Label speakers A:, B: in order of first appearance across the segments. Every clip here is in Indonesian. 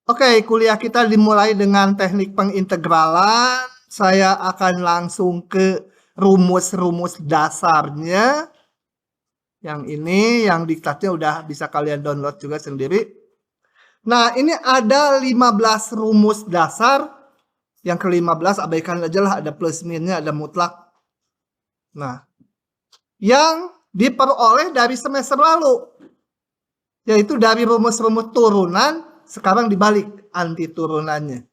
A: Oke, kuliah kita dimulai dengan teknik pengintegralan. Saya akan langsung ke rumus-rumus dasarnya. Yang ini, yang diktatnya udah bisa kalian download juga sendiri. Nah, ini ada 15 rumus dasar. Yang ke-15 abaikan aja lah, ada plus minusnya, ada mutlak. Nah, yang diperoleh dari semester lalu, yaitu dari rumus-rumus turunan, sekarang dibalik anti turunannya.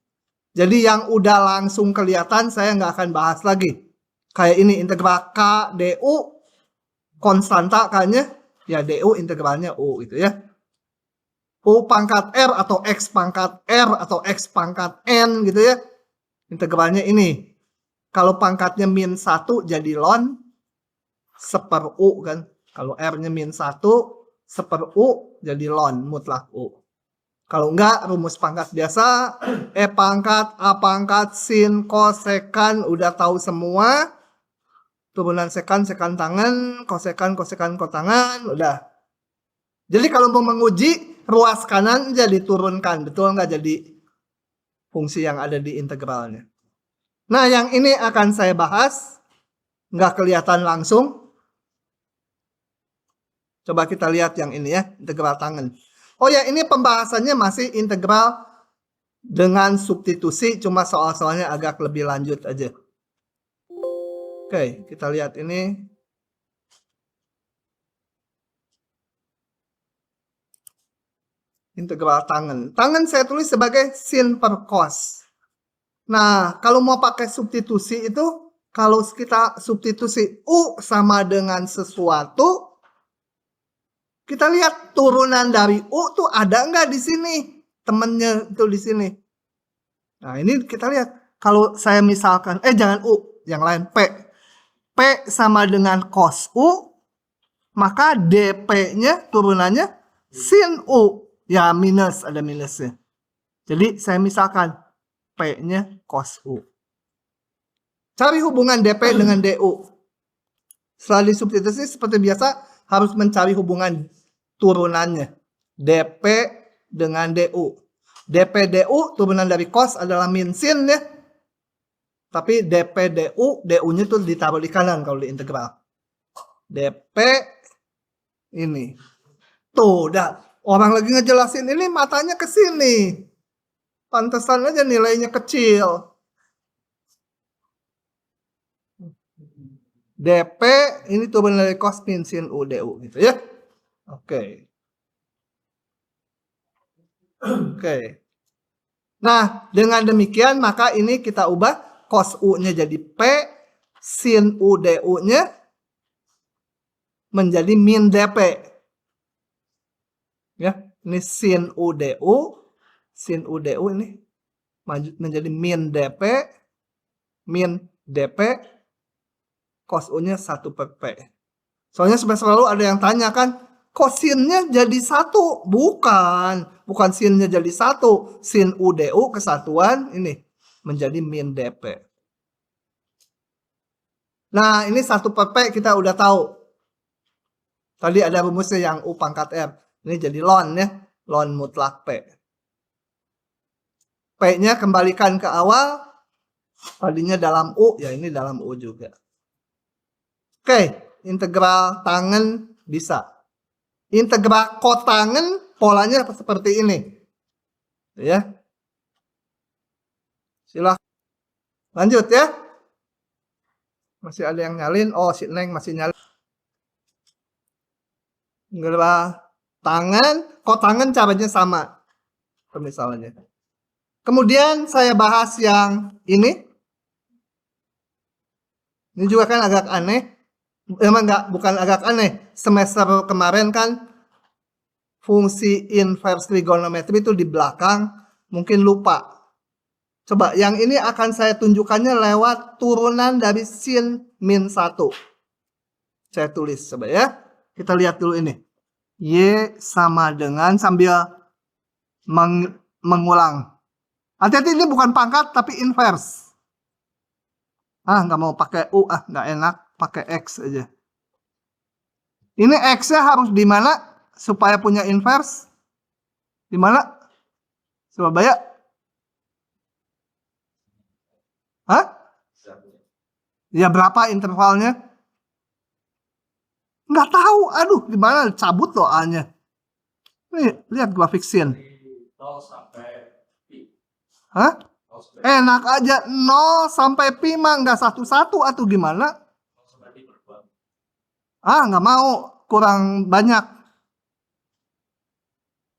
A: Jadi yang udah langsung kelihatan saya nggak akan bahas lagi. Kayak ini integral K DU konstanta K-nya ya DU integralnya U gitu ya. U pangkat R atau X pangkat R atau X pangkat N gitu ya. Integralnya ini. Kalau pangkatnya min 1 jadi ln seper U kan. Kalau R-nya min 1 seper U jadi ln mutlak U. Kalau enggak, rumus pangkat biasa, E pangkat, A pangkat, sin, cos, sekan, udah tahu semua. Turunan sekan, sekan tangan, kosekan, kosekan, kotangan, udah. Jadi kalau mau menguji, ruas kanan jadi turunkan, betul nggak jadi fungsi yang ada di integralnya. Nah, yang ini akan saya bahas, nggak kelihatan langsung. Coba kita lihat yang ini ya, integral tangan. Oh ya, ini pembahasannya masih integral dengan substitusi, cuma soal-soalnya agak lebih lanjut aja. Oke, kita lihat ini. Integral tangan. Tangan saya tulis sebagai sin per cos. Nah, kalau mau pakai substitusi itu, kalau kita substitusi U sama dengan sesuatu, kita lihat turunan dari U tuh ada nggak di sini? Temennya itu di sini. Nah, ini kita lihat. Kalau saya misalkan, jangan U, yang lain P. P sama dengan cos U, maka DP-nya turunannya sin U. Ya, minus, ada minusnya. Jadi, saya misalkan P-nya cos U. Cari hubungan DP dengan DU. Setelah disubstitusi, seperti biasa, harus mencari hubungan turunannya. DP dengan DU. DP DU turunan dari cos adalah min sin ya. Tapi DP DU, DU-nya tuh ditaruh di kanan kalau di integral. DP ini. Tuh, udah. Orang lagi ngejelasin ini matanya ke sini. Pantesan aja nilainya kecil. DP ini turunan dari cos min sin U DU gitu ya. Oke. Oke. Nah, dengan demikian maka ini kita ubah cos U-nya jadi P, sin U DU-nya menjadi min DP. Ya, ini sin U DU, sin U DU ini menjadi min DP, min DP, cos U-nya 1 per P. Soalnya semester lalu ada yang tanya kan, kosinnya jadi 1. Bukan sinnya jadi 1. Sin U DU kesatuan ini menjadi min DP. Nah, ini 1 per P kita udah tahu. Tadi ada rumusnya yang U pangkat R. Ini jadi ln ya, ln mutlak P. P-nya kembalikan ke awal. Tadinya dalam U, ya ini dalam U juga. Oke, integral tangan bisa. Integral kotangan polanya seperti ini. Ya. Silahkan. Lanjut ya. Masih ada yang nyalin. Oh, si Neng masih nyalin. Integral tangan, kotangan caranya sama. Misalnya. Kemudian saya bahas yang ini. Ini juga kan agak aneh. Emang bukan agak aneh. Semester kemarin kan fungsi inverse trigonometri itu di belakang. Mungkin lupa. Coba yang ini akan saya tunjukkannya lewat turunan dari sin min 1. Saya tulis coba ya. Kita lihat dulu ini. Y sama dengan sambil mengulang. Hati-hati ini bukan pangkat tapi inverse. Nggak mau pakai U, nggak enak. Pakai X aja. Ini X-nya harus di mana supaya punya inverse? Di mana? Surabaya? Hah? Ya berapa intervalnya? Nggak tahu. Aduh, gimana cabut loh A-nya. Nih, lihat grafik sin. Hah? Enak aja 0 sampai pi mah nggak satu-satu atau gimana? Ah, nggak mau. Kurang banyak.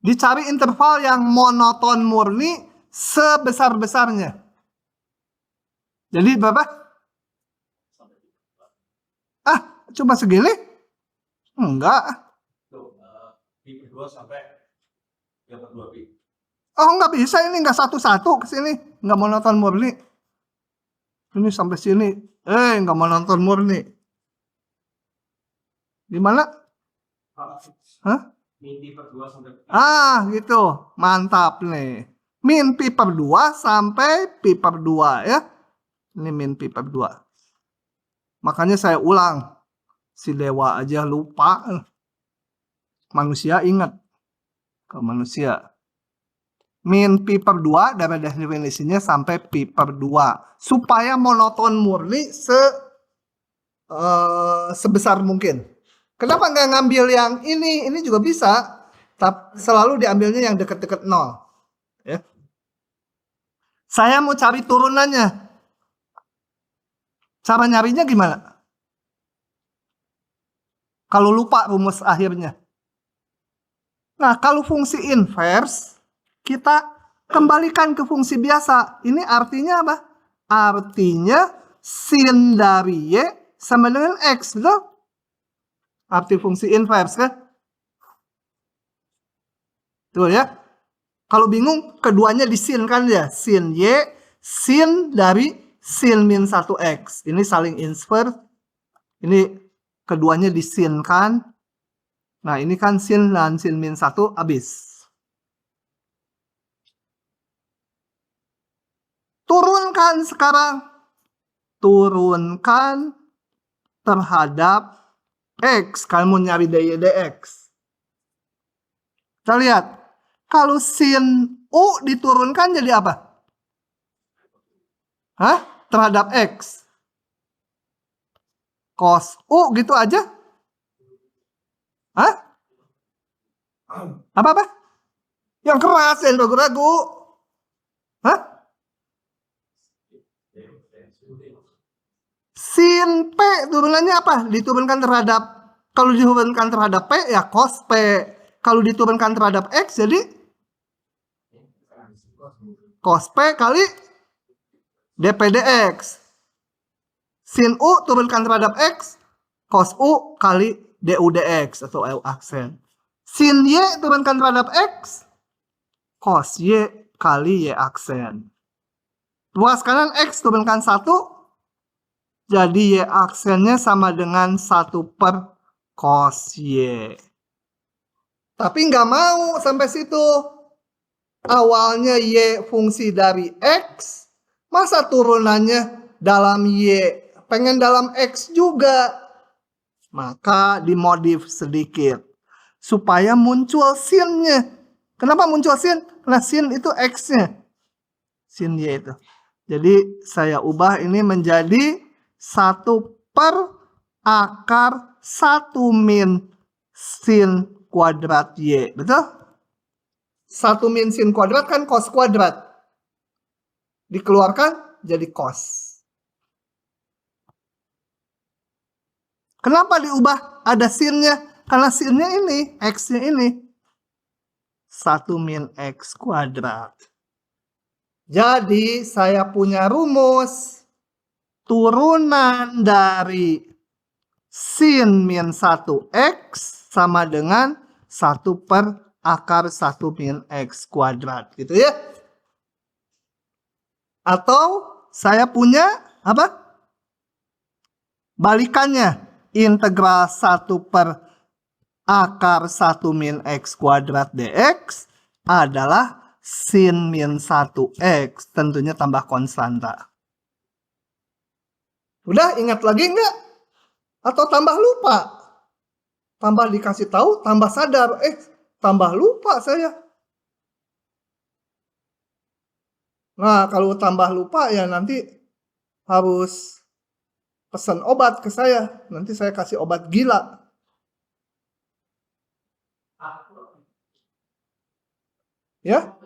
A: Dicari interval yang monoton murni sebesar-besarnya. Jadi berapa? Ah, cuma segini? Enggak. Oh, nggak bisa ini, nggak satu-satu ke sini. Nggak monoton murni. Ini sampai sini. Nggak monoton murni. Gimana? Hah? Ah, gitu. Mantap nih. Min pi per 2 sampai pi per 2 ya. Ini min pi per 2. Makanya saya ulang. Si dewa aja lupa. Manusia ingat. Ke manusia. Min pi per 2 dari definisinya sampai pi per 2. Supaya monoton murni sebesar mungkin. Kenapa nggak ngambil yang ini? Ini juga bisa. Tapi selalu diambilnya yang deket-deket 0. Ya. Saya mau cari turunannya. Cara nyarinya gimana? Kalau lupa rumus akhirnya. Nah, kalau fungsi inverse, kita kembalikan ke fungsi biasa. Ini artinya apa? Artinya sin dari Y sama dengan X, betul? Arti fungsi inverse kan? Tuh ya. Kalau bingung, keduanya disinkan ya. Sin Y, sin dari sin min 1X. Ini saling inverse. Ini keduanya disinkan. Nah, ini kan sin dan sin min 1 habis. Turunkan sekarang. Turunkan terhadap X. Kamu nyari dy dx. Kita lihat. Kalau sin U diturunkan jadi apa? Hah? Terhadap X. Cos U gitu aja? Hah? Apa-apa? Yang keras, yang ragu-ragu. Hah? Sin P turunannya apa? Diturunkan terhadap, kalau diturunkan terhadap P ya cos P. Kalau diturunkan terhadap X jadi cos P kali dp dx. Sin U turunkan terhadap X, cos U kali du dx atau U aksen. Sin Y turunkan terhadap X, cos Y kali Y aksen. Ruas kanan X turunkan 1, jadi Y aksennya sama dengan 1 per cos Y. Tapi nggak mau sampai situ. Awalnya Y fungsi dari X, masa turunannya dalam Y, pengen dalam X juga. Maka dimodif sedikit. Supaya muncul sinnya. Kenapa muncul sin? Karena sin itu X-nya. Sin Y itu. Jadi saya ubah ini menjadi 1 per akar 1 min sin kuadrat Y. Betul? 1 min sin kuadrat kan cos kuadrat. Dikeluarkan jadi cos. Kenapa diubah? Ada sinnya. Karena sinnya ini, X-nya ini. 1 min X kuadrat. Jadi saya punya rumus. Turunan dari sin min 1X sama dengan 1 per akar 1 min X kuadrat. Gitu ya. Atau saya punya apa? Balikannya. Integral 1 per akar 1 min X kuadrat dx adalah sin min 1X. Tentunya tambah konstanta. Udah ingat lagi nggak? Atau tambah lupa? Tambah dikasih tahu, tambah sadar. Tambah lupa saya. Nah, kalau tambah lupa ya nanti harus pesan obat ke saya. Nanti saya kasih obat gila. Ya?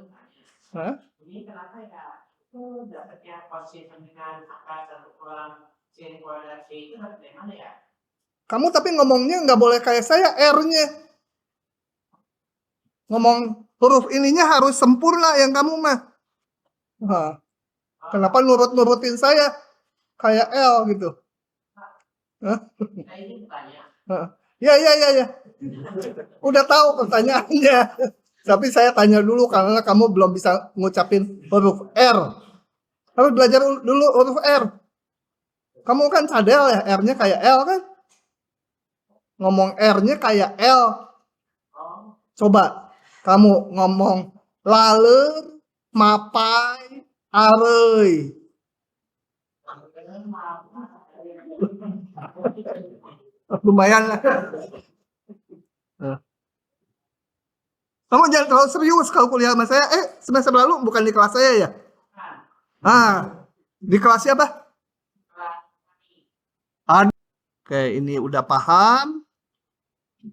A: Hah?
B: Ini kenapa ya itu dapatnya konsisten dengan angka 1 sin kuadrat C itu dapat dari mana ya?
A: Kamu tapi ngomongnya nggak boleh kayak saya, R-nya. Ngomong huruf ininya harus sempurna yang kamu mah. Nah, kenapa nurut-nurutin saya kayak L gitu? Hah?
B: Nah ini bertanya.
A: Ya. Udah tahu pertanyaannya. Tapi saya tanya dulu karena kamu belum bisa ngucapin huruf R. Harus belajar dulu huruf R. Kamu kan cadel ya, R-nya kayak L kan? Ngomong R-nya kayak L. Coba kamu ngomong laler, mapai, arei. Lumayan lah. Kamu jangan terlalu serius kalau kuliah sama saya. Semester lalu bukan di kelas saya ya? Di kelas siapa? Oke, ini udah paham.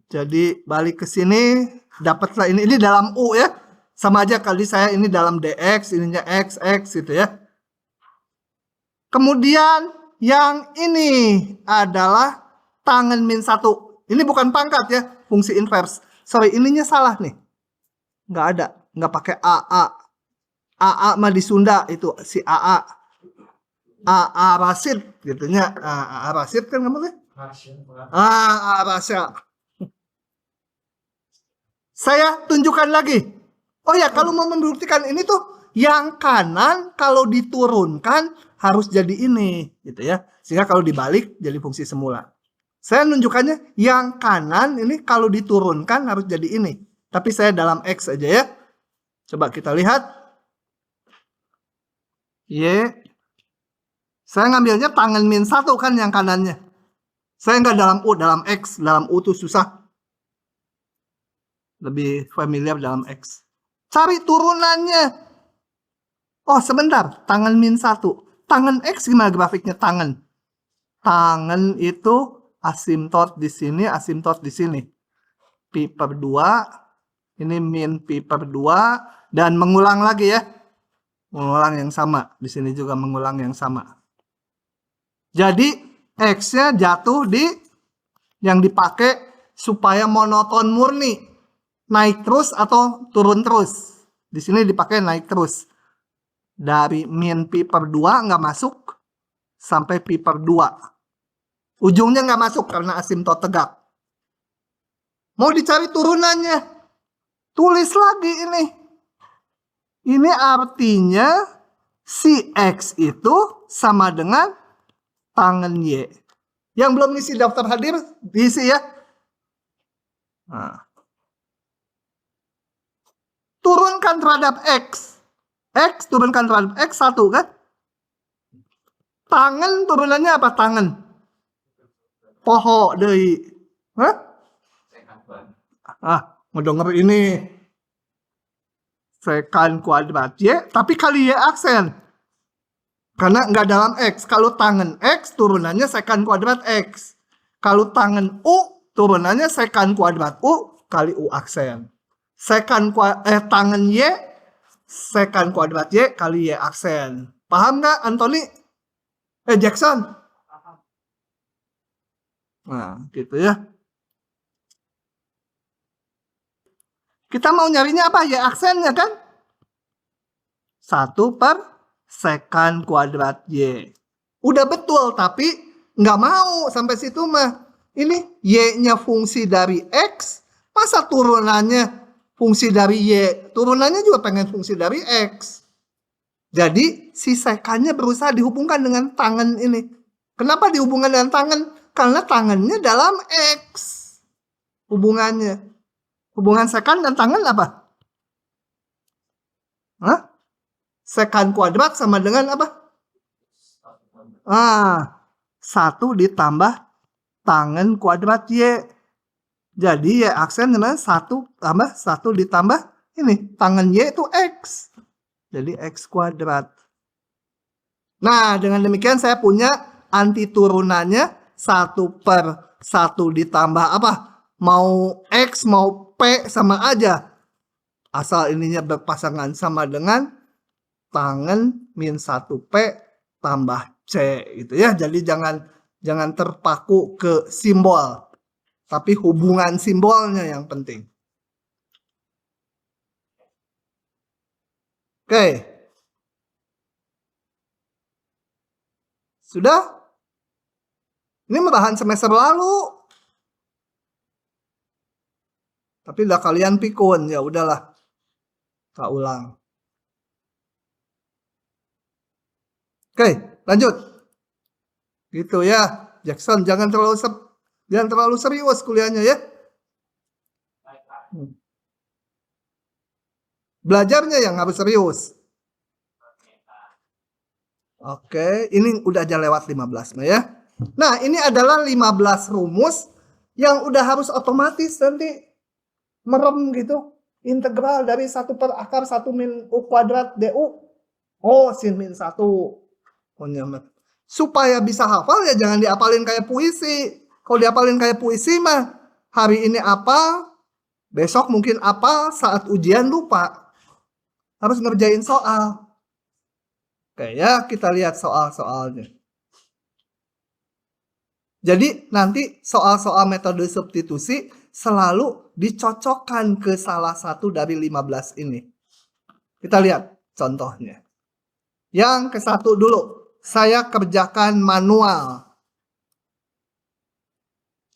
A: Jadi balik ke sini, dapatlah ini dalam U ya. Sama aja kali saya ini dalam DX, ininya X gitu ya. Kemudian yang ini adalah tangen min 1. Ini bukan pangkat ya, fungsi inverse. Sorry, ininya salah nih. Nggak ada, nggak pakai AA. AA mah di Sunda itu si AA. AA Rasid gitunya. AA Rasid kan kamu kan? Rasya. Saya tunjukkan lagi. Oh ya, kalau mau membuktikan ini tuh yang kanan kalau diturunkan harus jadi ini, gitu ya. Sehingga kalau dibalik jadi fungsi semula. Saya nunjukannya yang kanan ini kalau diturunkan harus jadi ini. Tapi saya dalam X aja ya. Coba kita lihat. Y. Saya ngambilnya tangan min 1 kan yang kanannya. Saya nggak dalam U, dalam X. Dalam U tuh susah. Lebih familiar dalam X. Cari turunannya. Oh sebentar, tangan min 1. Tangan X gimana grafiknya tangan? Tangan itu asimtot di sini, asimtot di sini. Pi per 2. Ini min pi per 2. Dan mengulang lagi ya. Mengulang yang sama. Di sini juga mengulang yang sama. Jadi X-nya jatuh di yang dipakai supaya monoton murni. Naik terus atau turun terus. Di sini dipakai naik terus. Dari min pi per 2 nggak masuk sampai pi per 2. Ujungnya nggak masuk karena asimtot tegak. Mau dicari turunannya. Tulis lagi ini. Ini artinya si X itu sama dengan tangan Y. Yang belum ngisi daftar hadir, diisi ya. Nah. Turunkan terhadap X. X turunkan terhadap X 1 kan? Tangan turunannya apa tangan? Poho deui. Hah? Mau denger ini. Sekan kuadrat Y, tapi kali Y aksen. Karena nggak dalam X. Kalau tangan X, turunannya sekan kuadrat X. Kalau tangan U, turunannya sekan kuadrat U kali U aksen. Tangan Y, sekan kuadrat Y kali Y aksen. Paham nggak, Anthony? Jackson? Nah, gitu ya. Kita mau nyarinya apa? Y aksennya kan? 1 per sekan kuadrat Y. Udah betul, tapi nggak mau sampai situ mah. Ini Y-nya fungsi dari X, masa turunannya fungsi dari Y? Turunannya juga pengen fungsi dari X. Jadi si sekannya berusaha dihubungkan dengan tangan ini. Kenapa dihubungkan dengan tangan? Karena tangannya dalam X. Hubungannya. Hubungan sekan dan tangan apa? Hah? Sekan kuadrat sama dengan apa? 1 ditambah tangan kuadrat Y. Jadi Y aksen dengan 1 tambah 1 ditambah ini. Tangan Y itu X. Jadi X kuadrat. Nah, dengan demikian saya punya anti turunannya 1/1 ditambah apa? Mau X, mau P sama aja. Asal ininya berpasangan sama dengan tangen min 1P tambah C gitu ya. Jadi jangan terpaku ke simbol. Tapi hubungan simbolnya yang penting. Oke. Sudah? Ini merahan semester lalu. Tapi udah kalian pikun, ya udahlah. Tak ulang. Oke, lanjut. Gitu ya. Jackson, jangan terlalu serius kuliahnya ya.
B: Baik, Pak.
A: Belajarnya yang harus serius.
B: Oke, Pak.
A: Oke, ini udah aja lewat 15 ya. Nah, ini adalah 15 rumus yang udah harus otomatis nanti merem gitu. Integral dari 1/(1 min U kuadrat DU. Oh, sin min 1. Supaya bisa hafal ya jangan diapalin kayak puisi. Kalau diapalin kayak puisi mah hari ini apa, besok mungkin apa, saat ujian lupa. Harus ngerjain soal. Oke ya, kita lihat soal-soalnya. Jadi nanti soal-soal metode substitusi selalu dicocokkan ke salah satu dari 15 ini. Kita lihat contohnya. Yang ke-1 dulu, saya kerjakan manual.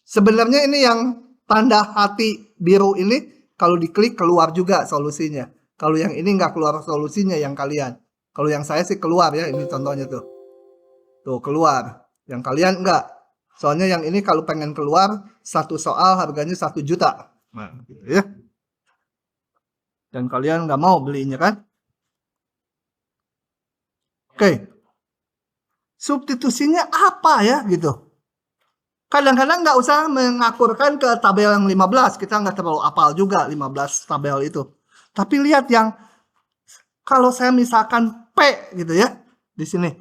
A: Sebenarnya ini yang tanda hati biru ini, kalau diklik keluar juga solusinya. Kalau yang ini nggak keluar solusinya yang kalian. Kalau yang saya sih keluar ya, ini contohnya tuh. Tuh keluar. Yang kalian enggak. Soalnya yang ini kalau pengen keluar, satu soal harganya 1 juta. Nah, gitu ya. Dan kalian nggak mau belinya kan? Oke. Substitusinya apa ya gitu. Kadang-kadang nggak usah mengakurkan ke tabel yang 15. Kita nggak terlalu apal juga 15 tabel itu. Tapi lihat yang kalau saya misalkan P gitu ya. Di sini.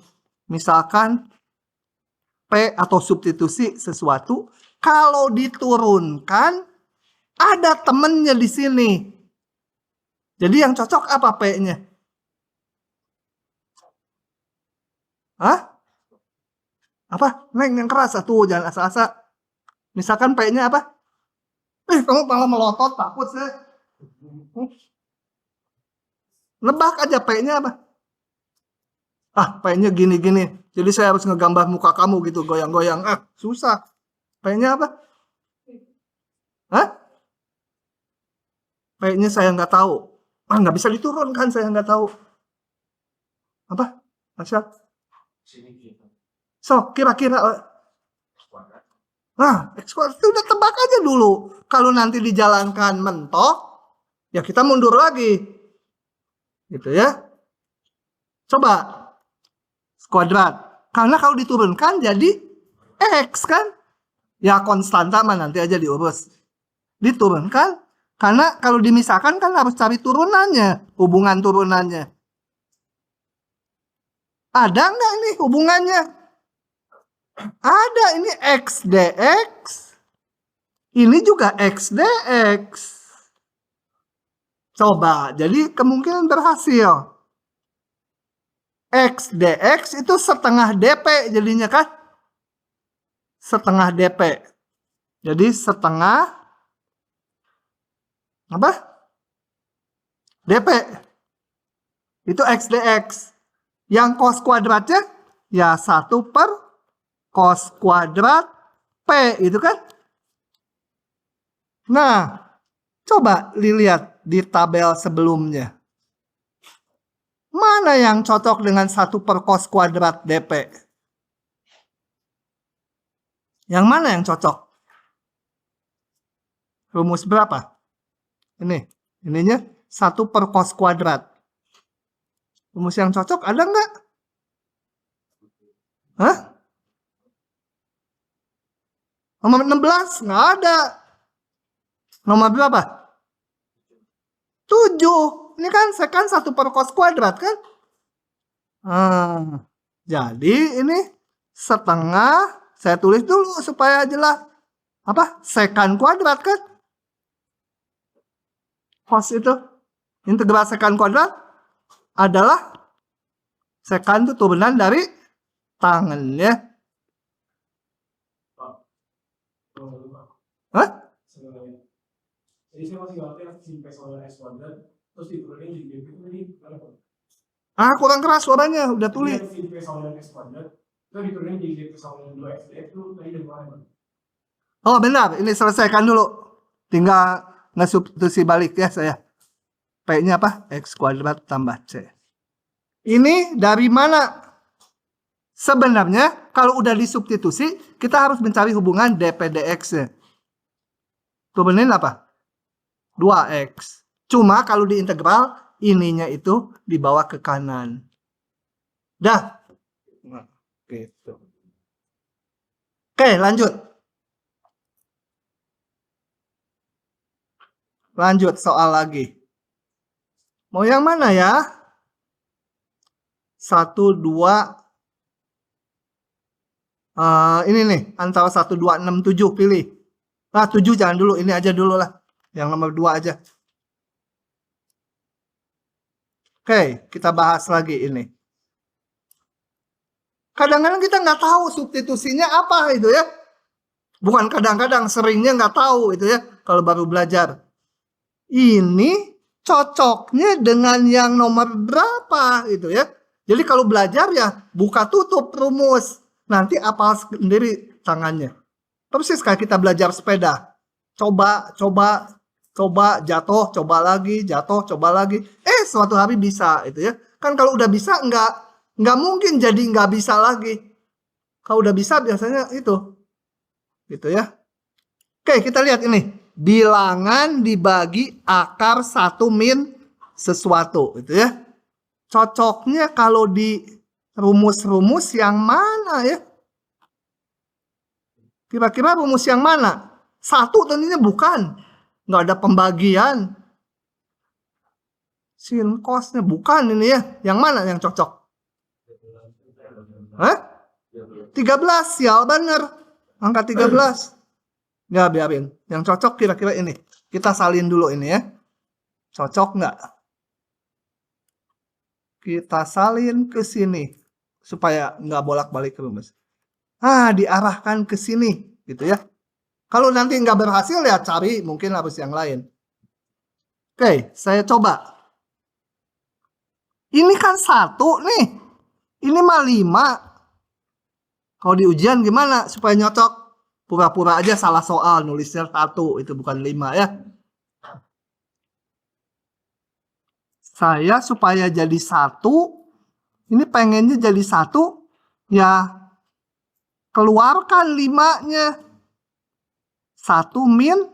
A: Misalkan P atau substitusi sesuatu, kalau diturunkan ada temennya di sini. Jadi yang cocok apa P-nya? Hah? Apa? Neng yang keras satu, jangan asa-asa. Misalkan P-nya apa? Kamu malah melotot, takut sih. Nebak aja P-nya apa? P-nya gini-gini. Jadi saya harus ngegambar muka kamu gitu, goyang-goyang. Susah. P-nya apa? Hah? P-nya saya nggak tahu. Nggak bisa diturunkan, saya nggak tahu. Apa? Asyad? So, kira-kira. X kuadrat itu udah tebak aja dulu. Kalau nanti dijalankan mentok, ya kita mundur lagi. Gitu ya. Coba. Kuadrat. Karena kalau diturunkan jadi X kan. Ya konstanta mah nanti aja diurus. Diturunkan. Karena kalau dimisahkan kan harus cari turunannya. Hubungan turunannya. Ada nggak nih hubungannya? Ada, ini X dx. Ini juga X dx. Coba, jadi kemungkinan berhasil. X dx itu setengah dp jadinya kan? Setengah dp. Jadi setengah apa? dp. Itu X dx. Yang cos kuadratnya ya 1 per cos kuadrat P gitu kan? Nah, coba dilihat di tabel sebelumnya. Mana yang cocok dengan 1 per cos kuadrat DP? Yang mana yang cocok? Rumus berapa? Ininya 1 per cos kuadrat. Rumus yang cocok ada nggak? Hah? Nomor 16? Nggak ada. Nomor berapa? 7. Ini kan sekan 1 per cos kuadrat kan? Jadi ini setengah, saya tulis dulu supaya jelas. Apa? Sekan kuadrat kan? Cos itu. Integral sekan kuadrat adalah sekan itu turunan dari tangannya. Hah?
C: Jadi saya masih ngerti si P sama S kuadrat, terus diturunin di itu tadi
A: Kurang keras suaranya, udah tulis.
C: Si P sama S kuadrat, itu diturunin di P sama 2X itu tadi dari mana?
A: Oh benar, ini selesaikan dulu. Tinggal ngesubstitusi balik ya saya. P-nya apa? X kuadrat tambah C. Ini dari mana? Sebenarnya kalau udah disubstitusi, kita harus mencari hubungan dp dx-nya. Turunin apa? 2x. Cuma kalau diintegral, ininya itu dibawa ke kanan. Dah. Nah, gitu. Oke, lanjut. Lanjut soal lagi. Mau yang mana ya? 1, 2. Ini nih, antara 1, 2, 6, 7 pilih. 7 jangan dulu, ini aja dulu lah. Yang nomor 2 aja. Oke, kita bahas lagi ini. Kadang-kadang kita nggak tahu substitusinya apa itu ya. Bukan kadang-kadang, seringnya nggak tahu itu ya, kalau baru belajar. Ini cocoknya dengan yang nomor berapa gitu ya. Jadi kalau belajar ya buka tutup rumus. Nanti apal sendiri tangannya. Persis kayak kita belajar sepeda. Coba, jatuh, coba lagi, jatuh, coba lagi. Suatu hari bisa itu ya. Kan kalau udah bisa nggak mungkin jadi nggak bisa lagi. Kalau udah bisa biasanya itu. Gitu ya. Oke, kita lihat ini. Bilangan dibagi akar 1 min sesuatu gitu ya. Cocoknya kalau di rumus-rumus yang mana ya? Kira-kira rumus yang mana? 1 tentunya bukan. Nggak ada pembagian. Sin cosnya bukan ini ya. Yang mana yang cocok? 13 ya bener. Angka 13. Ya biarin. Yang cocok kira-kira ini. Kita salin dulu ini ya. Cocok nggak? Kita salin ke sini. Supaya nggak bolak-balik ke rumus. Diarahkan ke sini. Gitu ya. Kalau nanti nggak berhasil ya cari mungkin harus yang lain. Oke, saya coba. Ini kan 1 nih. Ini mah 5. Kalau di ujian gimana supaya nyocok? Pura-pura aja salah soal, nulisnya 1, itu bukan 5 ya. Saya supaya jadi 1, ini pengennya jadi 1, ya keluarkan 5-nya. 1 min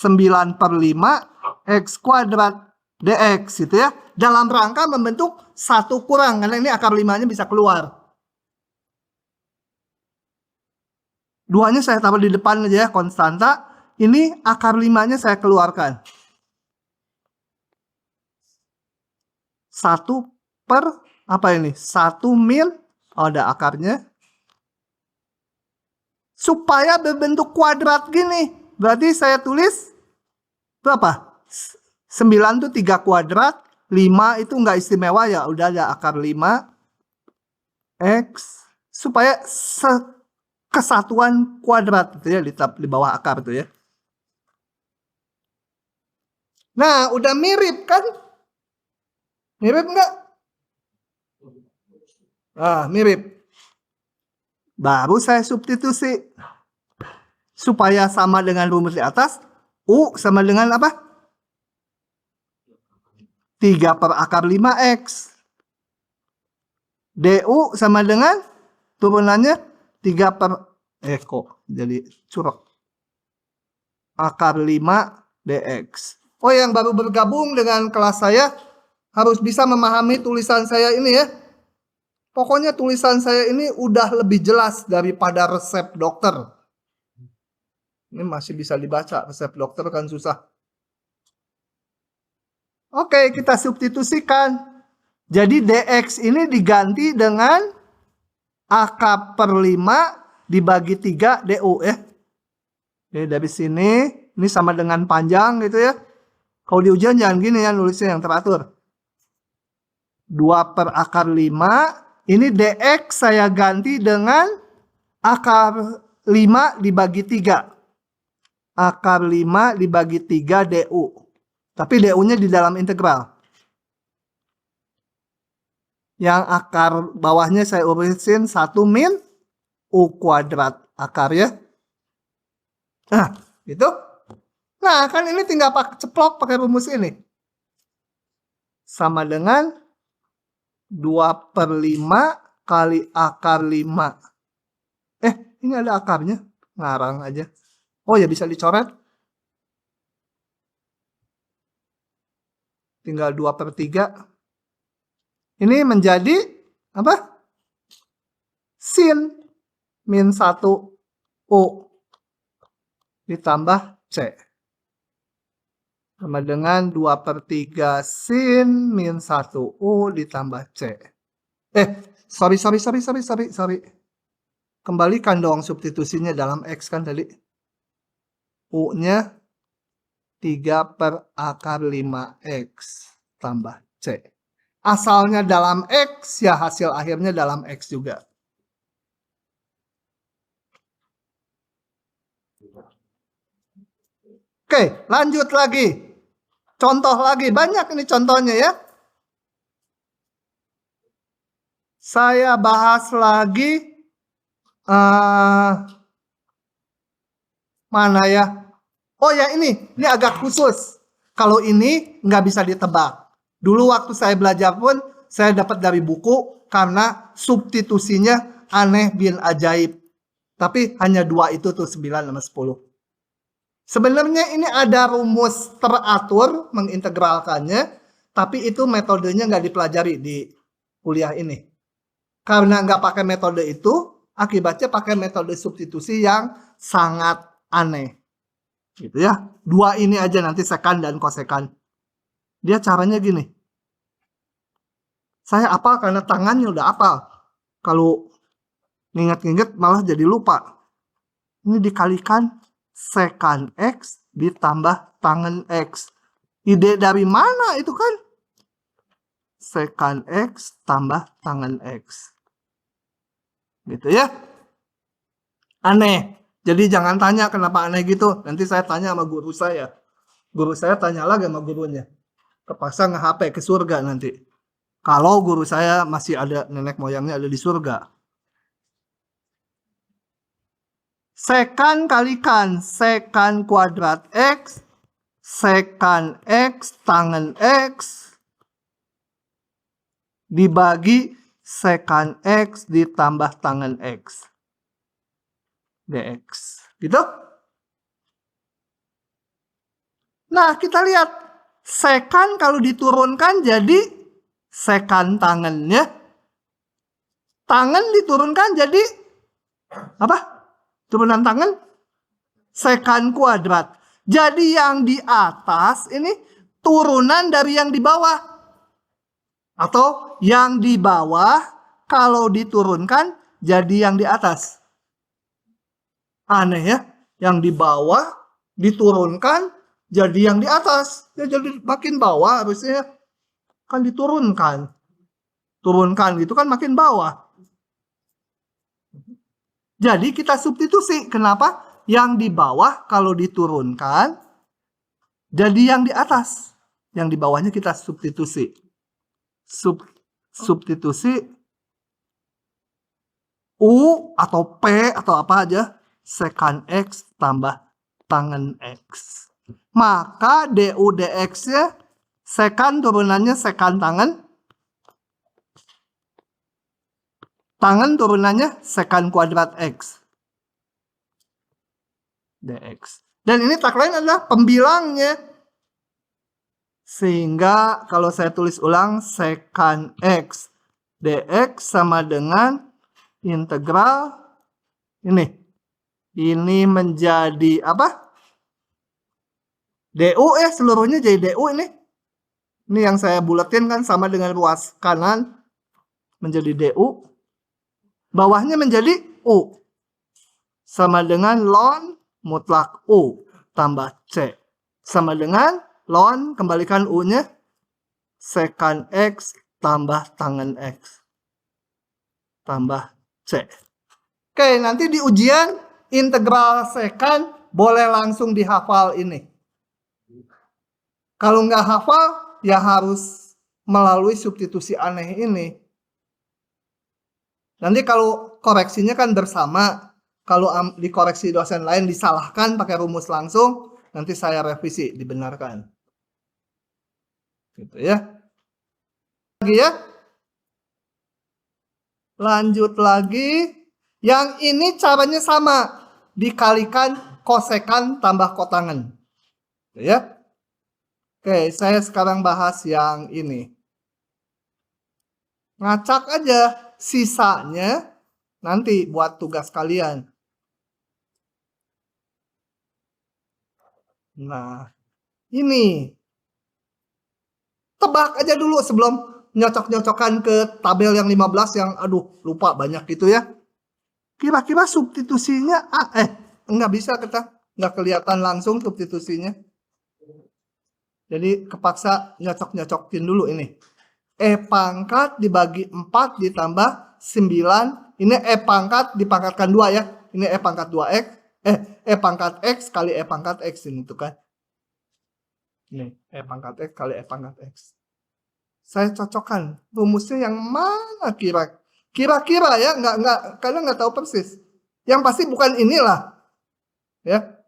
A: 9 per 5 X kuadrat dx gitu ya. Dalam rangka membentuk 1 kurang, karena ini akar 5-nya bisa keluar. 2-nya saya taruh di depan aja ya, konstanta. Ini akar 5-nya saya keluarkan. 1 per, apa ini? 1 min, ada akarnya. Supaya berbentuk kuadrat gini. Berarti saya tulis, berapa? 9 itu 3 kuadrat. 5 itu nggak istimewa ya, udah ada akar 5. X, supaya kesatuan kuadrat gitu ya di bawah akar itu ya. Nah, udah mirip kan? Mirip nggak? Mirip. Baru saya substitusi. Supaya sama dengan rumus di atas, U sama dengan apa? 3 per akar 5X. DU sama dengan turunannya 3 per kok jadi curok akar 5 dx. Oh, yang baru bergabung dengan kelas saya harus bisa memahami tulisan saya ini ya. Pokoknya tulisan saya ini udah lebih jelas daripada resep dokter. Ini masih bisa dibaca, resep dokter kan susah. Oke, kita substitusikan. Jadi dx ini diganti dengan akar per 5 dibagi 3 du ya. Oke, dari sini ini sama dengan panjang gitu ya. Kalau di ujian jangan gini ya nulisnya yang teratur. 2 per akar 5. Ini dx saya ganti dengan akar 5 dibagi 3. Akar 5 dibagi 3 du. Tapi du-nya di dalam integral. Yang akar bawahnya saya urusin 1 min u kuadrat akar ya. Nah, gitu. Nah, kan ini tinggal ceplok pakai rumus ini. Sama dengan 2 per 5 kali akar 5. Ini ada akarnya. Ngarang aja. Oh ya, bisa dicoret. Tinggal 2 per 3. Ini menjadi apa? Sin min 1 U ditambah C. Sama dengan 2 per 3 sin min 1 U ditambah C. Sorry. Kembalikan dong substitusinya dalam X kan tadi. U-nya 3 per akar 5X tambah C. Asalnya dalam X, ya hasil akhirnya dalam X juga. Oke, lanjut lagi. Contoh lagi, banyak ini contohnya ya. Saya bahas lagi. Mana ya? Oh ya ini agak khusus. Kalau ini nggak bisa ditebak. Dulu waktu saya belajar pun saya dapat dari buku karena substitusinya aneh bin ajaib. Tapi hanya 2 itu tuh 9 sama 10. Sebenarnya ini ada rumus teratur mengintegralkannya. Tapi itu metodenya nggak dipelajari di kuliah ini. Karena nggak pakai metode itu, akibatnya pakai metode substitusi yang sangat aneh. Gitu ya. 2 ini aja nanti sekan dan kosekan. Dia caranya gini. Saya hafal karena tangannya udah hafal. Kalau nginget-nginget malah jadi lupa. Ini dikalikan sekan X ditambah tangan X. Ide dari mana itu kan? Sekan X tambah tangan X. Gitu ya. Aneh. Jadi jangan tanya kenapa aneh gitu. Nanti saya tanya sama guru saya. Guru saya tanya lagi sama gurunya. Kepaksa nge-HP ke surga nanti. Kalau guru saya masih ada, nenek moyangnya ada di surga. Sekan kalikan sekan kuadrat X. Sekan X tangan X. Dibagi sekan X ditambah tangan X. Dx. Gitu? Nah, kita lihat. Sekan kalau diturunkan jadi sekan tangannya. Tangan diturunkan jadi apa? Turunan tangan sekan kuadrat. Jadi yang di atas ini turunan dari yang di bawah. Atau yang di bawah kalau diturunkan jadi yang di atas. Aneh ya. Yang di bawah diturunkan jadi yang di atas. Ya jadi makin bawah harusnya kan diturunkan. Turunkan gitu kan makin bawah. Jadi kita substitusi. Kenapa? Yang di bawah kalau diturunkan jadi yang di atas. Yang di bawahnya kita substitusi. Substitusi U atau P atau apa aja. Sekan X tambah tangan X. Maka du dx-nya sekan turunannya sekan tangan. Tangan turunannya sekan kuadrat X. Dx. Dan ini tagline adalah pembilangnya. Sehingga kalau saya tulis ulang sekan X dx sama dengan integral ini. Ini menjadi apa? Du seluruhnya jadi du ini. Ini yang saya buletin kan sama dengan ruas kanan menjadi DU. Bawahnya menjadi U. Sama dengan ln mutlak U tambah C. Sama dengan ln, kembalikan U-nya, sekant X tambah tangen X. Tambah C. Oke, nanti di ujian integral sekant boleh langsung dihafal ini. Kalau nggak hafal, ya harus melalui substitusi aneh ini. Nanti kalau koreksinya kan bersama. Kalau dikoreksi dosen lain disalahkan pakai rumus langsung, nanti saya revisi, dibenarkan. Gitu ya. Lagi ya. Lanjut lagi. Yang ini caranya sama. Dikalikan kosekan tambah kotangen. Gitu ya. Oke, saya sekarang bahas yang ini. Ngacak aja. Sisanya nanti buat tugas kalian. Nah, ini. Tebak aja dulu sebelum nyocok-nyocokan ke tabel yang 15 yang aduh lupa banyak gitu ya. Kira-kira substitusinya enggak bisa kita, enggak kelihatan langsung substitusinya. Jadi kepaksa nyocok-nyocokin dulu ini. E pangkat dibagi 4 ditambah 9. Ini E pangkat dipangkatkan 2 ya. Ini E pangkat 2X. E pangkat X kali E pangkat X ini tuh kan. Ini E pangkat X kali E pangkat X. Saya cocokkan rumusnya yang mana kira-kira ya, kalian nggak tahu persis. Yang pasti bukan inilah. Ya.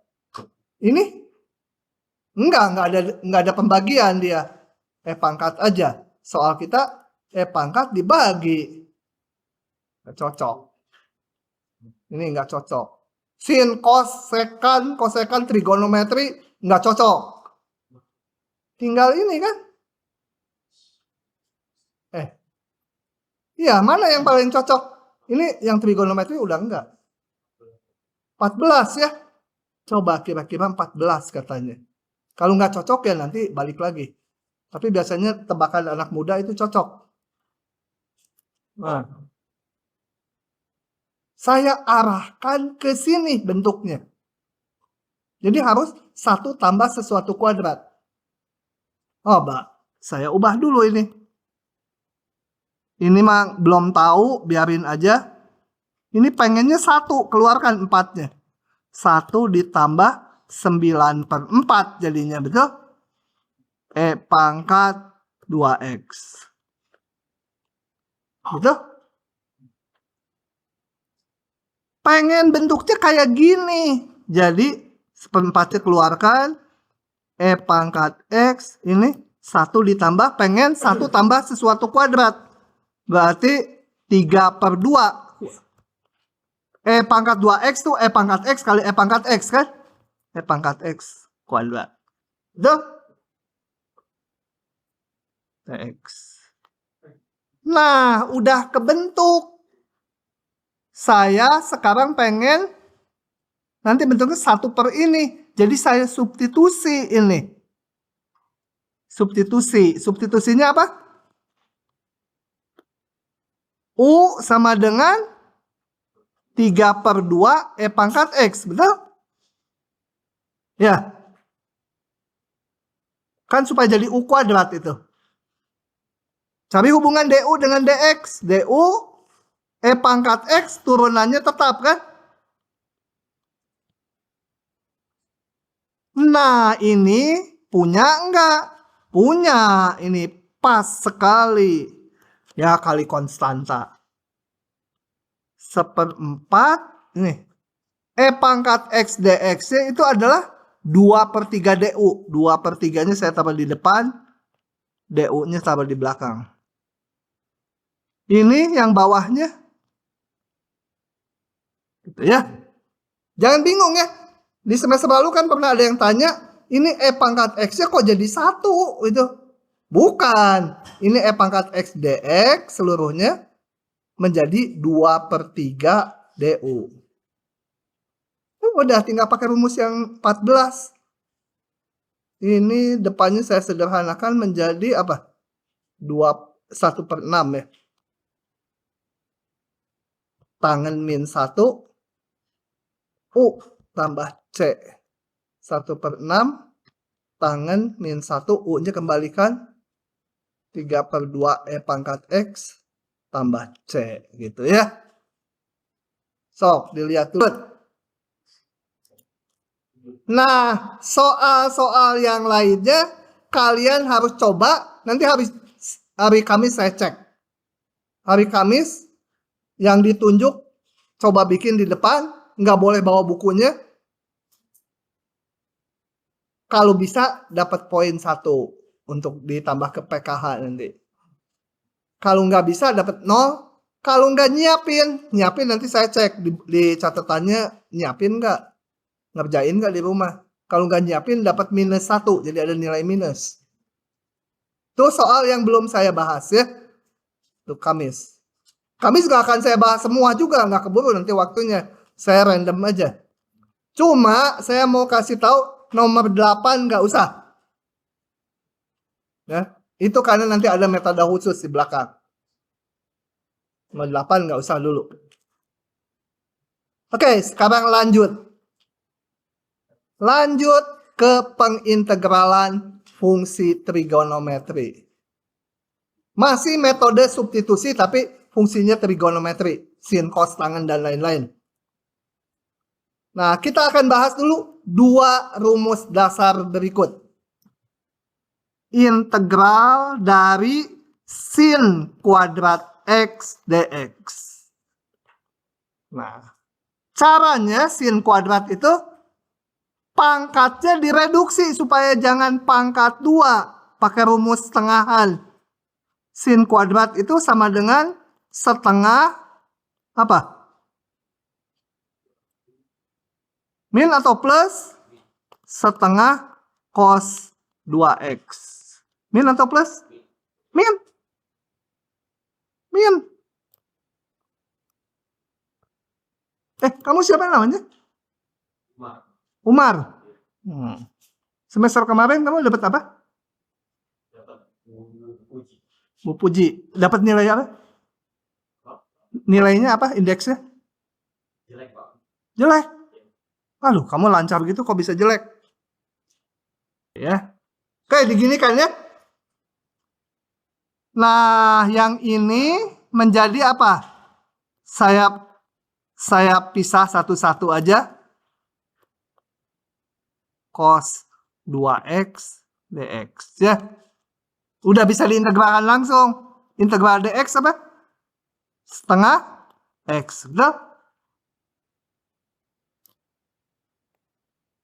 A: Ini nggak ada pembagian dia. E pangkat aja. Soal kita E pangkat dibagi. Nggak cocok. Ini nggak cocok. Sin, kosekan trigonometri nggak cocok. Tinggal ini kan. Iya, mana yang paling cocok? Ini yang trigonometri udah enggak. 14 ya. Coba kira-kira 14 katanya. Kalau nggak cocok ya nanti balik lagi. Tapi biasanya tebakan anak muda itu cocok. Nah. Saya arahkan ke sini bentuknya. Jadi harus 1 tambah sesuatu kuadrat. Saya ubah dulu ini. Ini mah belum tahu, biarin aja. Ini pengennya 1, keluarkan 4-nya. 1 ditambah 9/4 jadinya, betul? E pangkat 2X. Betul? Pengen bentuknya kayak gini. Jadi, 4-nya keluarkan. E pangkat X, ini 1 ditambah, pengen 1 tambah sesuatu kuadrat. Berarti 3/2. E pangkat 2X tuh E pangkat X kali E pangkat X kan? E pangkat X kuadrat. Betul? X. Nah, udah kebentuk. Saya sekarang pengen nanti bentuknya 1 per ini. Jadi saya substitusi ini. Substitusinya apa? U sama dengan 3/2 E pangkat X, betul? Ya. Kan supaya jadi U kuadrat itu. Cari hubungan DU dengan DX. DU E pangkat X turunannya tetap kan? Nah, ini punya enggak? Punya. Ini pas sekali. Ya, kali konstanta. 1/4. Ini. E pangkat X dx itu adalah 2/3 DU. 2/3-nya saya taruh di depan. DU-nya taruh di belakang. Ini yang bawahnya. Gitu ya. Jangan bingung ya. Di semester lalu kan pernah ada yang tanya, ini E pangkat X-nya kok jadi 1 gitu. Bukan. Ini E pangkat X dx seluruhnya menjadi 2/3 DU. Udah tinggal pakai rumus yang 14. Ini depannya saya sederhanakan menjadi apa? 1/6 ya. Tangen min 1, U tambah C. 1/6, tangen min 1, U-nya kembalikan. 3/2 E pangkat X tambah C. Gitu ya. Sok, dilihat dulu. Nah, soal-soal yang lainnya kalian harus coba. Nanti hari Kamis saya cek. Hari Kamis yang ditunjuk coba bikin di depan. Nggak boleh bawa bukunya. Kalau bisa dapat poin 1 untuk ditambah ke PKH nanti. Kalau nggak bisa dapat 0. Kalau nggak nyiapin nanti saya cek di catatannya nyiapin nggak. Ngerjain nggak di rumah. Kalau nggak nyiapin dapat -1, jadi ada nilai minus. Itu soal yang belum saya bahas ya. Tuh Kamis. Kamis nggak akan saya bahas semua juga, nggak keburu nanti waktunya. Saya random aja. Cuma saya mau kasih tahu nomor 8 nggak usah. Ya, itu karena nanti ada metode khusus di belakang. Nomor 8 nggak usah dulu. Oke, sekarang lanjut. Lanjut ke pengintegralan fungsi trigonometri. Masih metode substitusi tapi fungsinya trigonometri. Sin, cos, tangen, dan lain-lain. Nah, kita akan bahas dulu 2 rumus dasar berikut. Integral dari sin kuadrat X dx. Nah, caranya sin kuadrat itu pangkatnya direduksi supaya jangan pangkat 2. Pakai rumus setengahan. Sin kuadrat itu sama dengan setengah apa? Min atau plus setengah cos 2x. Min atau plus? Min. Min. Kamu siapa namanya? Umar. Semester kemarin kamu dapat apa?
C: Dapat uji.
A: Bu Puji. Dapat nilai apa? Nilainya apa? Indeksnya?
C: Jelek, Pak.
A: Jelek. Aduh, kamu lancar gitu kok bisa jelek? Ya. Oke, diginikan ya. Nah, yang ini menjadi apa? Saya pisah satu-satu aja. Cos 2x dx ya. Udah bisa diintegralkan langsung. Integral dx apa? Setengah x. Betul?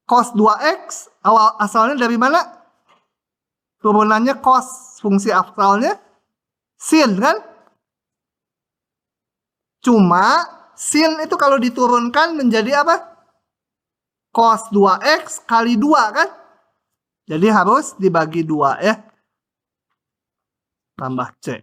A: Cos 2x asalnya dari mana? Turunannya cos, fungsi asalnya sin kan? Cuma sin itu kalau diturunkan menjadi apa? Cos 2x kali 2 kan? Jadi harus dibagi 2 ya. Tambah C.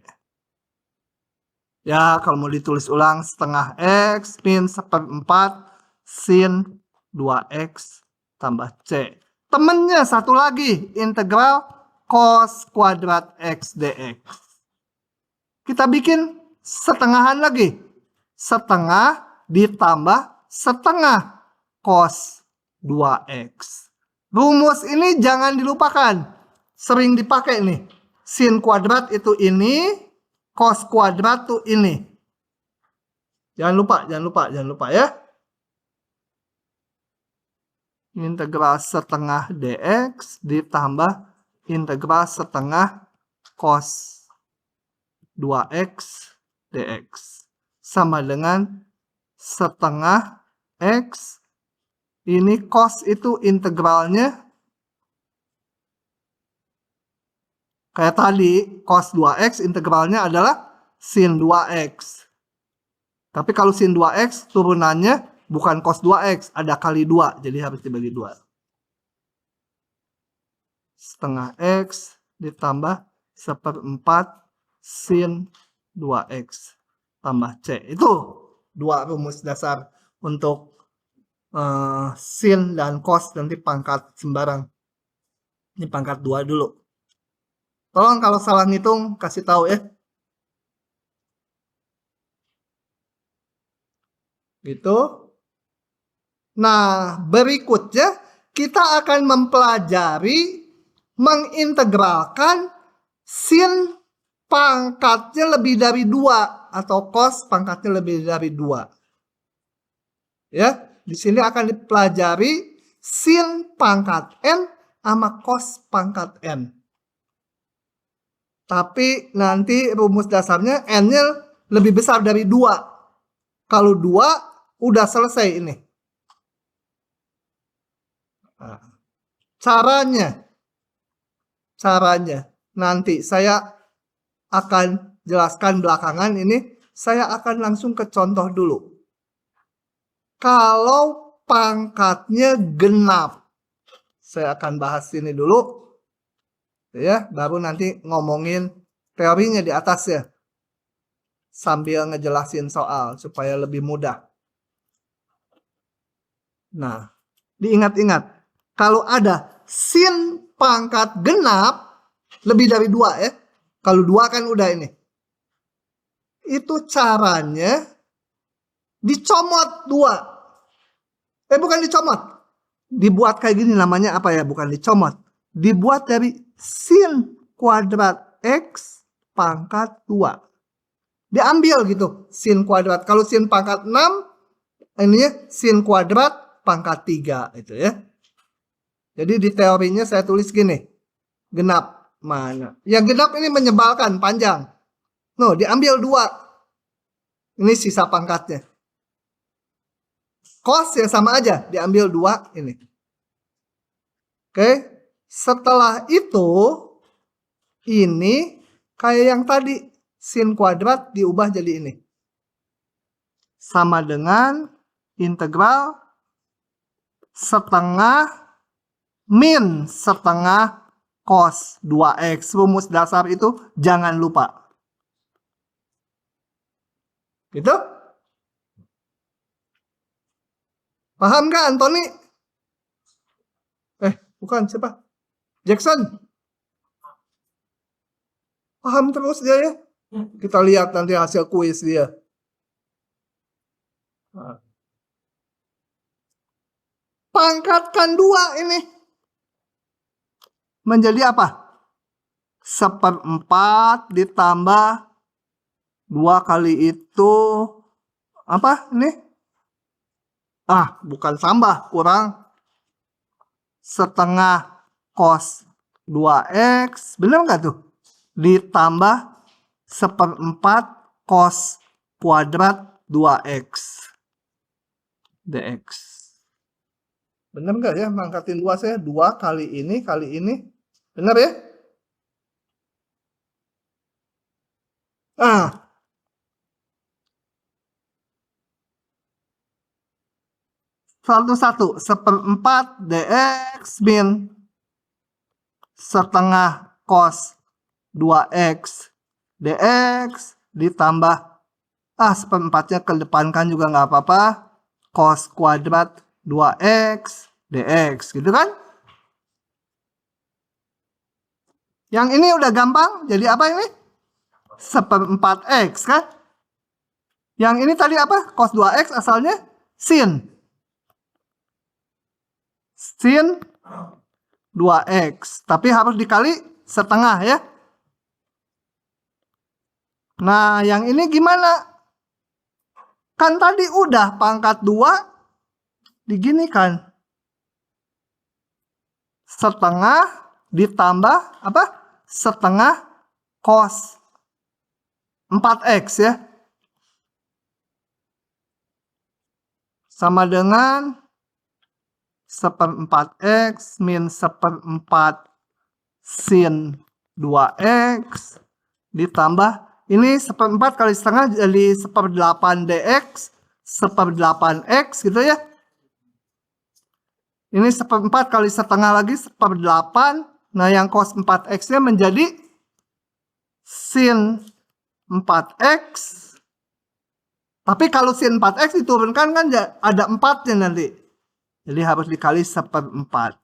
A: Ya kalau mau ditulis ulang setengah x min 1/4 sin 2x tambah C. Temennya satu lagi integral cos kuadrat x dx. Kita bikin setengahan lagi. Setengah ditambah setengah cos 2x. Rumus ini jangan dilupakan. Sering dipakai nih. Sin kuadrat itu ini, cos kuadrat itu ini. Jangan lupa ya. Integral setengah dx ditambah integral setengah cos 2x dx. Sama dengan setengah x. Ini cos itu integralnya. Kayak tadi, cos 2x integralnya adalah sin 2x. Tapi kalau sin 2x turunannya bukan cos 2x, ada kali 2. Jadi harus dibagi 2. Setengah x ditambah 1/4 sin 2x tambah C. Itu 2 rumus dasar untuk sin dan cos nanti pangkat sembarang. Ini pangkat 2 dulu. Tolong kalau salah ngitung kasih tahu ya. Gitu. Nah, berikutnya kita akan mempelajari mengintegralkan sin pangkatnya lebih dari 2 atau cos pangkatnya lebih dari 2. Ya, di sini akan dipelajari sin pangkat n sama cos pangkat n. Tapi nanti rumus dasarnya n-nya lebih besar dari 2. Kalau 2 udah selesai ini. Nah, caranya nanti saya akan jelaskan belakangan ini. Saya akan langsung ke contoh dulu. Kalau pangkatnya genap, saya akan bahas ini dulu. Ya, baru nanti ngomongin teorinya di atas ya. Sambil ngejelasin soal supaya lebih mudah. Nah, diingat-ingat. Kalau ada sin pangkat genap lebih dari 2 ya. Kalau 2 kan udah ini. Itu caranya dicomot 2. Bukan dicomot. Dibuat kayak gini namanya apa ya? Bukan dicomot. Dibuat dari sin kuadrat X pangkat 2. Diambil gitu, sin kuadrat. Kalau sin pangkat 6, ini sin kuadrat pangkat 3 itu ya. Jadi di teorinya saya tulis gini. Genap mana? Yang genap ini menyebalkan, panjang. No, diambil 2. Ini sisa pangkatnya. Cos ya sama aja, diambil 2 ini. Oke. Setelah itu, ini kayak yang tadi, sin kuadrat diubah jadi ini. Sama dengan integral setengah min setengah cos 2x. Rumus dasar itu jangan lupa. Gitu? Paham gak Anthony? Bukan siapa? Jackson. Paham terus dia ya? Kita lihat nanti hasil kuis dia. Pangkatkan 2 ini. Menjadi apa? 1/4 ditambah 2 kali itu. Apa ini? Bukan tambah, kurang. Setengah cos 2x. Bener nggak tuh? Ditambah 1/4 cos kuadrat 2x dx. Bener nggak ya? Mangkatin 2 saya 2 kali ini. Bener ya? Satu 1/4 dx min setengah cos 2x dx ditambah 1/4-nya kedepankan juga nggak apa-apa, cos kuadrat 2x dx gitu kan. Yang ini udah gampang, jadi apa ini? 1/4x kan. Yang ini tadi apa? Cos 2x asalnya sin 2x, tapi harus dikali setengah ya. Nah, yang ini gimana? Kan tadi udah pangkat 2 diginikan. Setengah ditambah apa? Setengah cos 4x ya. Sama dengan 1/4x min 1/4 sin 2x ditambah ini 1/4 kali setengah jadi 1/8 dx 1/8x gitu ya. Ini 1/4 kali setengah lagi 1/8. Nah yang cos 4x nya menjadi sin 4x. Tapi kalau sin 4x diturunkan kan ada 4-nya nanti. Jadi harus dikali 1/4.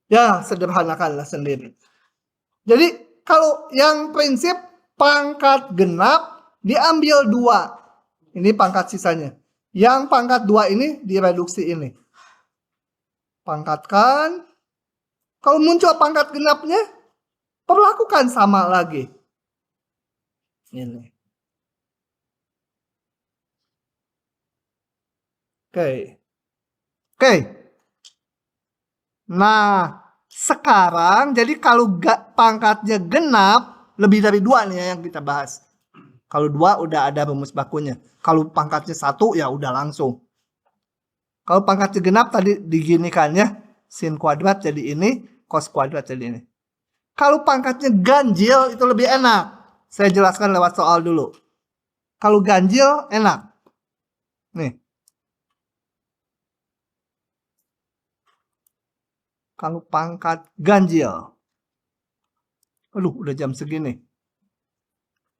A: Ya, sederhanakanlah sendiri. Jadi kalau yang prinsip pangkat genap diambil 2. Ini pangkat sisanya. Yang pangkat 2 ini direduksi ini. Pangkatkan. Kalau muncul pangkat genapnya, perlakukan sama lagi. Ini. Oke. Nah, sekarang jadi kalau pangkatnya genap, lebih dari 2 nih ya yang kita bahas. Kalau 2 udah ada rumus bakunya. Kalau pangkatnya 1 ya udah langsung. Kalau pangkatnya genap tadi diginikan ya. Sin kuadrat jadi ini, cos kuadrat jadi ini. Kalau pangkatnya ganjil itu lebih enak. Saya jelaskan lewat soal dulu. Kalau ganjil enak. Nih. Kalau pangkat ganjil. Aduh, udah jam segini.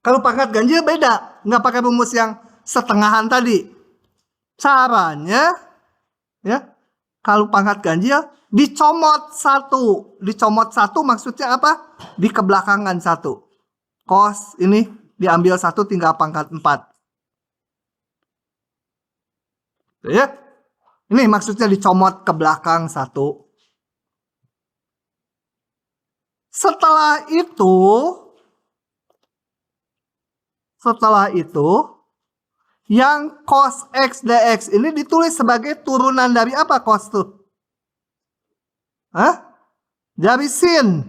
A: Kalau pangkat ganjil beda. Nggak pakai rumus yang setengahan tadi. Caranya, ya, kalau pangkat ganjil, dicomot 1. Dicomot 1 maksudnya apa? Dikebelakangan 1. Cos ini diambil 1 tinggal pangkat 4. Ya. Ini maksudnya dicomot ke belakang 1. Setelah itu, yang cos X dx ini ditulis sebagai turunan dari apa cos tuh? Hah? Dari sin.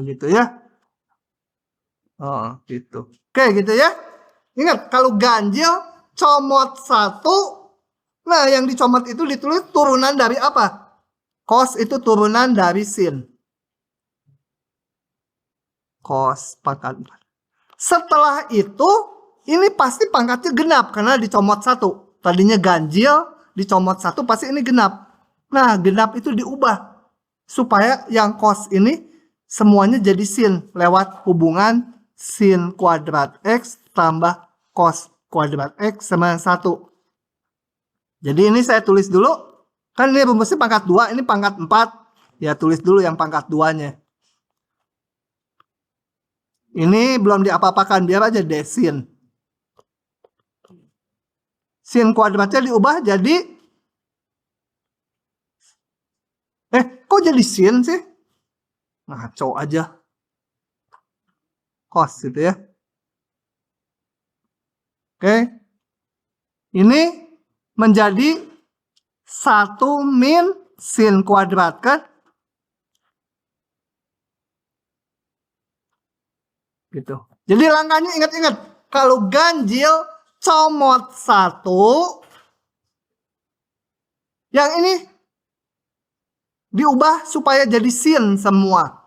A: Gitu ya. Oh, gitu. Oke, gitu ya. Ingat, kalau ganjil, comot 1. Nah, yang dicomot itu ditulis turunan dari apa? Cos itu turunan dari sin. Cos pangkat 4. Setelah itu, ini pasti pangkatnya genap karena dicomot 1. Tadinya ganjil, dicomot 1 pasti ini genap. Nah, genap itu diubah supaya yang cos ini semuanya jadi sin lewat hubungan sin kuadrat X tambah cos kuadrat X sama 1. Jadi ini saya tulis dulu. Kan ini rumusnya pangkat 2, ini pangkat 4. Ya, tulis dulu yang pangkat 2-nya. Ini belum diapa-apakan, biar aja deh sin. Sin kuadratnya diubah jadi... kok jadi sin sih? Ngaco aja. Cos gitu ya. Oke. Ini menjadi 1 min sin kuadrat kan? Gitu. Jadi langkahnya ingat-ingat. Kalau ganjil comot 1. Yang ini diubah supaya jadi sin semua.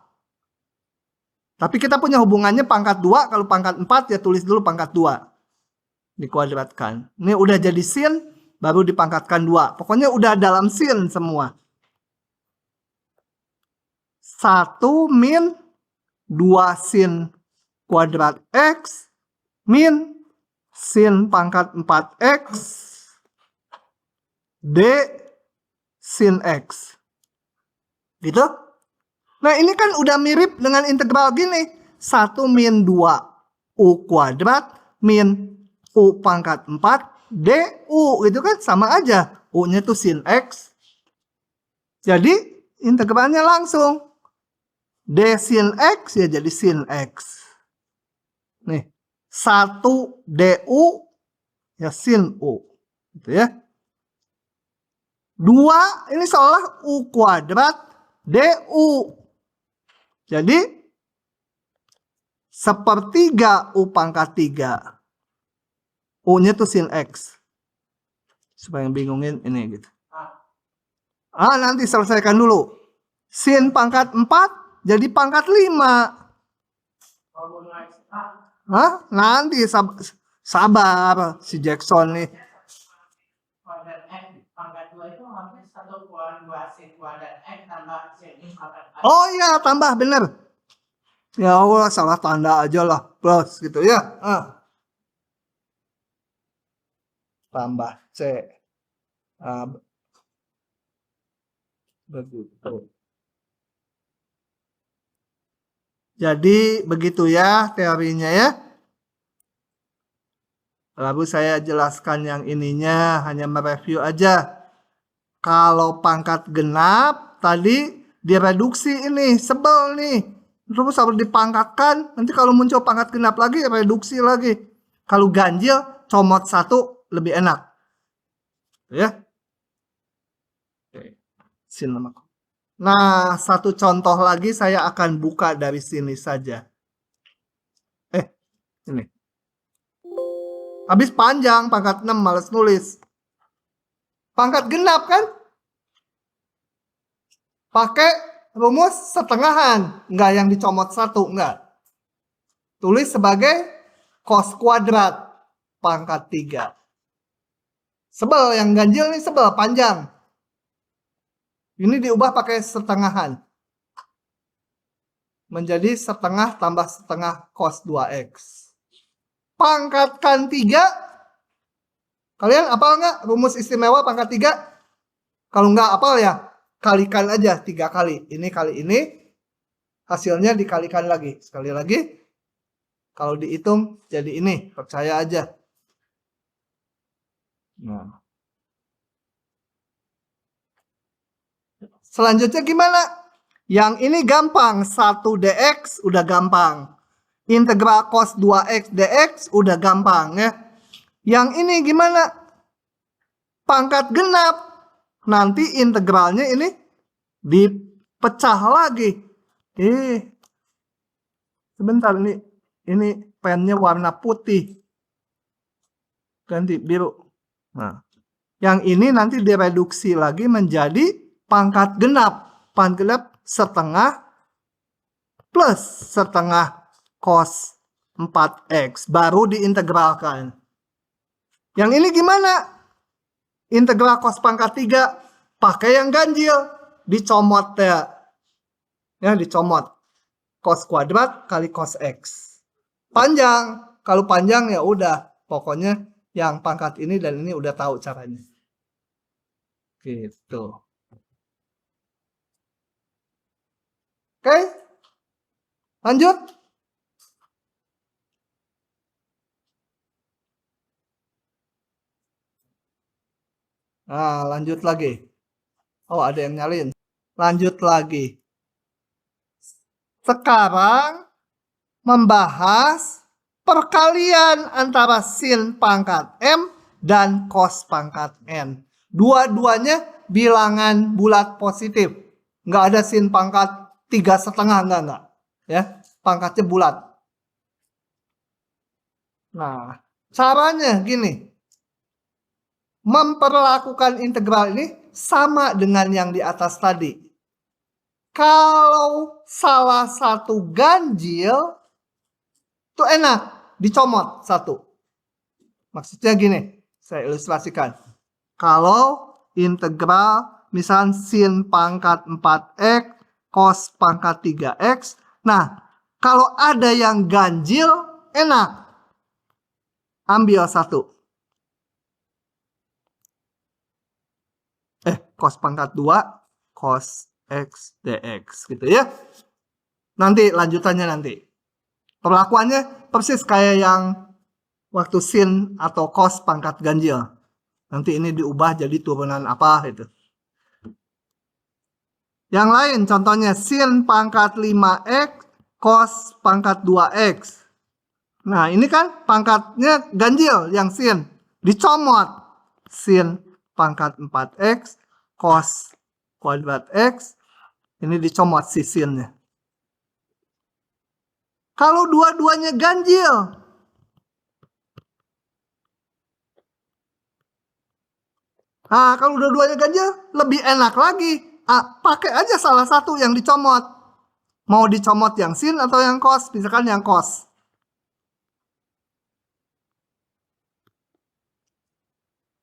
A: Tapi kita punya hubungannya pangkat 2. Kalau pangkat 4 ya tulis dulu pangkat 2. Dikuadratkan. Ini udah jadi sin, baru dipangkatkan 2. Pokoknya udah dalam sin semua. 1 min 2 sin kuadrat X min sin pangkat 4X D sin X. Gitu? Nah, ini kan udah mirip dengan integral gini. 1 min 2 U kuadrat min U pangkat 4 DU. Gitu kan? Sama aja. U-nya tuh sin X. Jadi, integralnya langsung. D sin X ya jadi sin X. Nih. 1 DU ya sin U. Gitu ya. 2 ini seolah U kuadrat DU. Jadi, sepertiga U pangkat 3. U-nya tuh sin X. Supaya yang bingungin ini gitu. Nanti selesaikan dulu. Sin pangkat 4 jadi pangkat 5. Nanti sabar si Jackson nih.
B: Kuadrat X pangkat 2 itu harusnya 1 kuadrat 2 sin kuadrat X tambah sin X pangkat 4.
A: Oh iya, tambah bener. Ya Allah, salah tanda aja lah. Plus gitu ya. Tambah C. Begitu. Jadi begitu ya teorinya ya. Lalu saya jelaskan yang ininya, hanya mereview aja. Kalau pangkat genap tadi direduksi ini, sebel nih. Terus harus dipangkatkan, nanti kalau muncul pangkat genap lagi, reduksi lagi. Kalau ganjil, comot satu lebih enak. Ya. Nah, satu contoh lagi saya akan buka dari sini saja. Ini. Habis panjang, pangkat 6, males nulis. Pangkat genap kan? Pakai rumus setengahan, enggak yang dicomot satu, enggak. Tulis sebagai cos kuadrat pangkat 3. Sebel, yang ganjil nih sebel, panjang. Ini diubah pakai setengahan. Menjadi setengah tambah setengah cos 2x. Pangkatkan 3. Kalian apal nggak rumus istimewa pangkat 3? Kalau nggak apal ya, kalikan aja 3 kali. Ini kali ini, hasilnya dikalikan lagi. Sekali lagi, kalau dihitung jadi ini, percaya aja. Nah. Selanjutnya gimana? Yang ini gampang, 1 dx udah gampang. Integral cos 2x dx udah gampang ya. Yang ini gimana? Pangkat genap. Nanti integralnya ini dipecah lagi. Sebentar ini pennya warna putih. Ganti biru. Nah, yang ini nanti direduksi lagi menjadi pangkat genap. Pangkat genap setengah plus setengah cos 4x. Baru diintegralkan. Yang ini gimana? Integral cos pangkat 3. Pakai yang ganjil. Dicomot ya. Ya, dicomot. Cos kuadrat kali cos x. Panjang. Kalau panjang ya udah. Pokoknya yang pangkat ini dan ini udah tahu caranya. Gitu. Oke. Lanjut. Nah, lanjut lagi. Oh, ada yang nyalin. Lanjut lagi. Sekarang membahas perkalian antara sin pangkat M dan cos pangkat N. Dua-duanya bilangan bulat positif. Nggak ada sin pangkat 3,5, enggak. Ya, pangkatnya bulat. Nah, caranya gini. Memperlakukan integral ini sama dengan yang di atas tadi. Kalau salah satu ganjil, itu enak, dicomot satu. Maksudnya gini, saya ilustrasikan. Kalau integral, misal sin pangkat 4x, cos pangkat 3x. Nah, kalau ada yang ganjil, enak. Ambil satu. Cos pangkat 2, cos x dx. Gitu ya. Nanti lanjutannya nanti. Perlakuannya persis kayak yang waktu sin atau cos pangkat ganjil. Nanti ini diubah jadi turunan apa itu. Yang lain contohnya sin pangkat 5x, cos pangkat 2x. Nah ini kan pangkatnya ganjil yang sin. Dicomot. Sin pangkat 4x, cos kuadrat x. Ini dicomot si sinnya. Kalau dua-duanya ganjil. Nah, kalau dua-duanya ganjil, lebih enak lagi. Pakai aja salah satu yang dicomot. Mau dicomot yang sin atau yang cos? Misalkan yang cos.